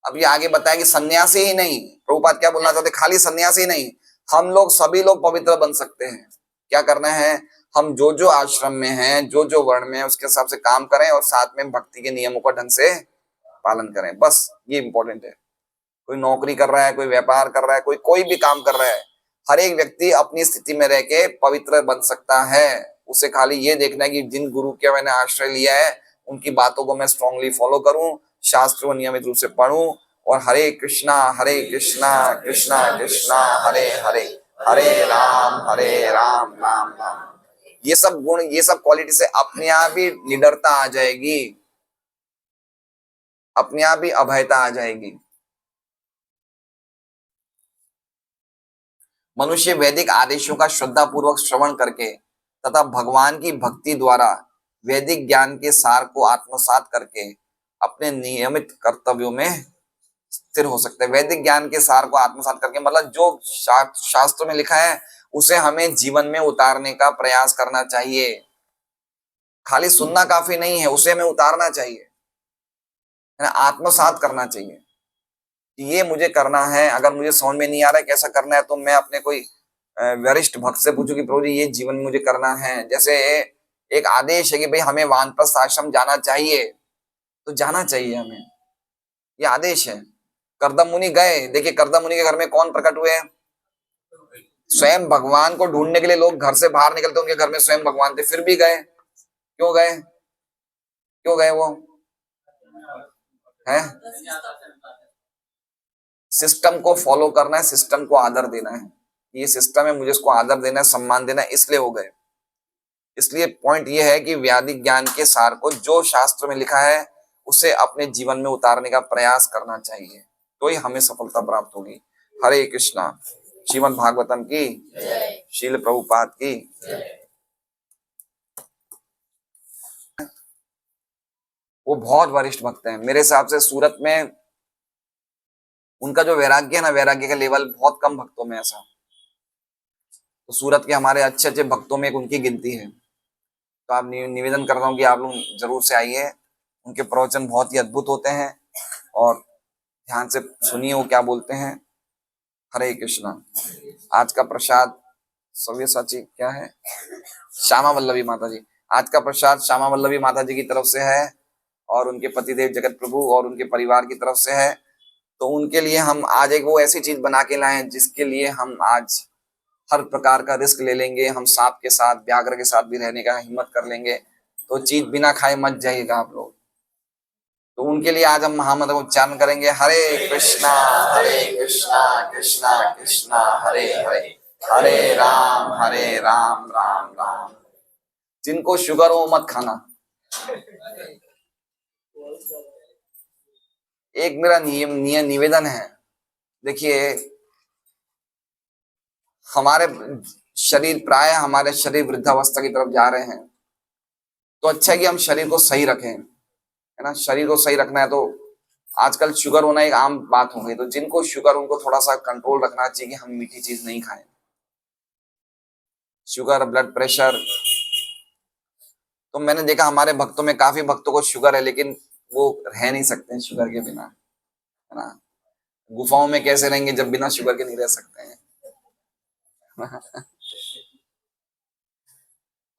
अब ये आगे बताया कि सन्यासी ही नहीं, प्रभुपाद क्या बोलना चाहते, खाली सन्यासी नहीं, हम लोग सभी लोग पवित्र बन सकते हैं। क्या करना है? हम जो जो आश्रम में हैं, जो जो वर्ण में है, उसके हिसाब से काम करें और साथ में भक्ति के नियमों का ढंग से पालन करें। बस ये इंपॉर्टेंट है। कोई नौकरी कर रहा है, कोई व्यापार कर रहा है, कोई कोई भी काम कर रहा है, हर एक व्यक्ति अपनी स्थिति में रह के पवित्र बन सकता है। उसे खाली ये देखना है कि जिन गुरु के मैंने आश्रय लिया है उनकी बातों को मैं स्ट्रांगली फॉलो करूं, शास्त्र को नियमित रूप से पढूं और हरे कृष्णा कृष्णा कृष्णा हरे हरे, हरे राम राम राम। ये सब गुण, ये सब क्वालिटी से अपने आप ही निडरता आ जाएगी, अपने आप ही अभयता आ जाएगी। मनुष्य वैदिक आदेशों का श्रद्धा पूर्वक श्रवण करके तथा भगवान की भक्ति द्वारा वैदिक ज्ञान के सार को आत्मसात करके अपने नियमित कर्तव्यों में स्थिर हो सकते हैं। वैदिक ज्ञान के सार को आत्मसात करके मतलब जो शास्त्रों में लिखा है उसे हमें जीवन में उतारने का प्रयास करना चाहिए। खाली सुनना काफी नहीं है, उसे हमें उतारना चाहिए, आत्मसात करना चाहिए कि ये मुझे करना है। अगर मुझे समझ में नहीं आ रहा है कैसा करना है तो मैं अपने कोई वरिष्ठ भक्त से पूछूं कि प्रभु जी ये जीवन में मुझे करना है। जैसे एक आदेश है कि भाई हमें वानप्रस्थ आश्रम जाना चाहिए तो जाना चाहिए हमें, ये आदेश है। करदम मुनि गए, देखिए करदम मुनि के घर में कौन प्रकट हुए? स्वयं भगवान को ढूंढने के लिए लोग घर से बाहर निकलते, उनके घर में स्वयं भगवान थे, फिर भी गए। क्यों गए? क्यों गए वो है? सिस्टम को फॉलो करना है, सिस्टम को आदर देना है। ये सिस्टम है, मुझे इसको आदर देना है, सम्मान देना है, इसलिए हो गए। इसलिए पॉइंट ये है कि वैदिक ज्ञान के सार को जो शास्त्र में लिखा है उसे अपने जीवन में उतारने का प्रयास करना चाहिए, तो ही हमें सफलता प्राप्त होगी। हरे कृष्णा। श्रीमद् भागवतम की, शील प्रभुपाद की। वो बहुत वरिष्ठ भक्त हैं मेरे हिसाब से। सूरत में उनका जो वैराग्य है ना, वैराग्य का लेवल बहुत कम भक्तों में ऐसा। तो सूरत के हमारे अच्छे अच्छे भक्तों में एक उनकी गिनती है। तो आप निवेदन कर रहा हूँ कि आप लोग जरूर से आइए, उनके प्रवचन बहुत ही अद्भुत होते हैं और ध्यान से सुनिए वो क्या बोलते हैं। हरे कृष्णा। आज का प्रसाद सव्यसाची क्या है? श्यामा वल्लभी माता जी। आज का प्रसाद श्यामा वल्लभी माता जी की तरफ से है और उनके पतिदेव जगत प्रभु और उनके परिवार की तरफ से है। तो उनके लिए हम आज एक वो ऐसी चीज बना के लाए जिसके लिए हम आज हर प्रकार का रिस्क ले लेंगे। हम सांप के साथ, व्याघ्र के साथ भी रहने का हिम्मत कर लेंगे। तो चीज बिना खाए मत जाइएगा आप लोग। तो उनके लिए आज हम महामंत्र उच्चारण करेंगे। हरे कृष्णा कृष्णा कृष्णा हरे हरे, हरे राम राम राम। जिनको शुगर हो मत खाना। एक मेरा निवेदन है, देखिए हमारे शरीर प्राय हमारे शरीर वृद्धावस्था की तरफ जा रहे हैं। तो अच्छा है कि हम शरीर को सही रखें, है ना। शरीर को सही रखना है तो आजकल शुगर होना एक आम बात हो गई। तो जिनको शुगर उनको थोड़ा सा कंट्रोल रखना चाहिए कि हम मीठी चीज नहीं खाएं। शुगर, ब्लड प्रेशर, तो मैंने देखा हमारे भक्तों में काफी भक्तों को शुगर है लेकिन वो रह नहीं सकते हैं शुगर के बिना, है ना। गुफाओं में कैसे रहेंगे जब बिना शुगर के नहीं रह सकते हैं।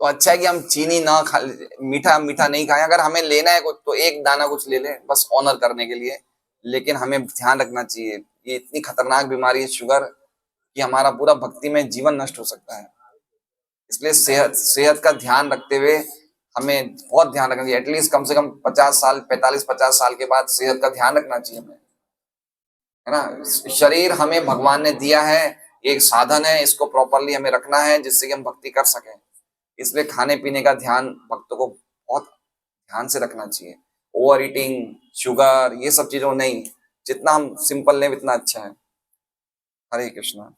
तो अच्छा है कि हम चीनी ना खा, मीठा मीठा नहीं खाएं। अगर हमें लेना है कुछ तो एक दाना कुछ ले लें बस ऑनर करने के लिए। लेकिन हमें ध्यान रखना चाहिए, ये इतनी खतरनाक बीमारी है शुगर कि हमारा पूरा भक्ति में जीवन नष्ट हो सकता है। इसलिए सेहत का ध्यान रखते हुए हमें बहुत ध्यान रखना चाहिए। एटलीस्ट कम से कम 50 साल, 45-50 साल के बाद सेहत का ध्यान रखना चाहिए हमें, है ना। शरीर हमें भगवान ने दिया है, एक साधन है, इसको प्रॉपरली हमें रखना है जिससे कि हम भक्ति कर सकें। इसलिए खाने पीने का ध्यान भक्तों को बहुत ध्यान से रखना चाहिए। ओवर ईटिंग, शुगर, ये सब चीजों नहीं, जितना हम सिंपल लें उतना अच्छा है। हरे कृष्णा।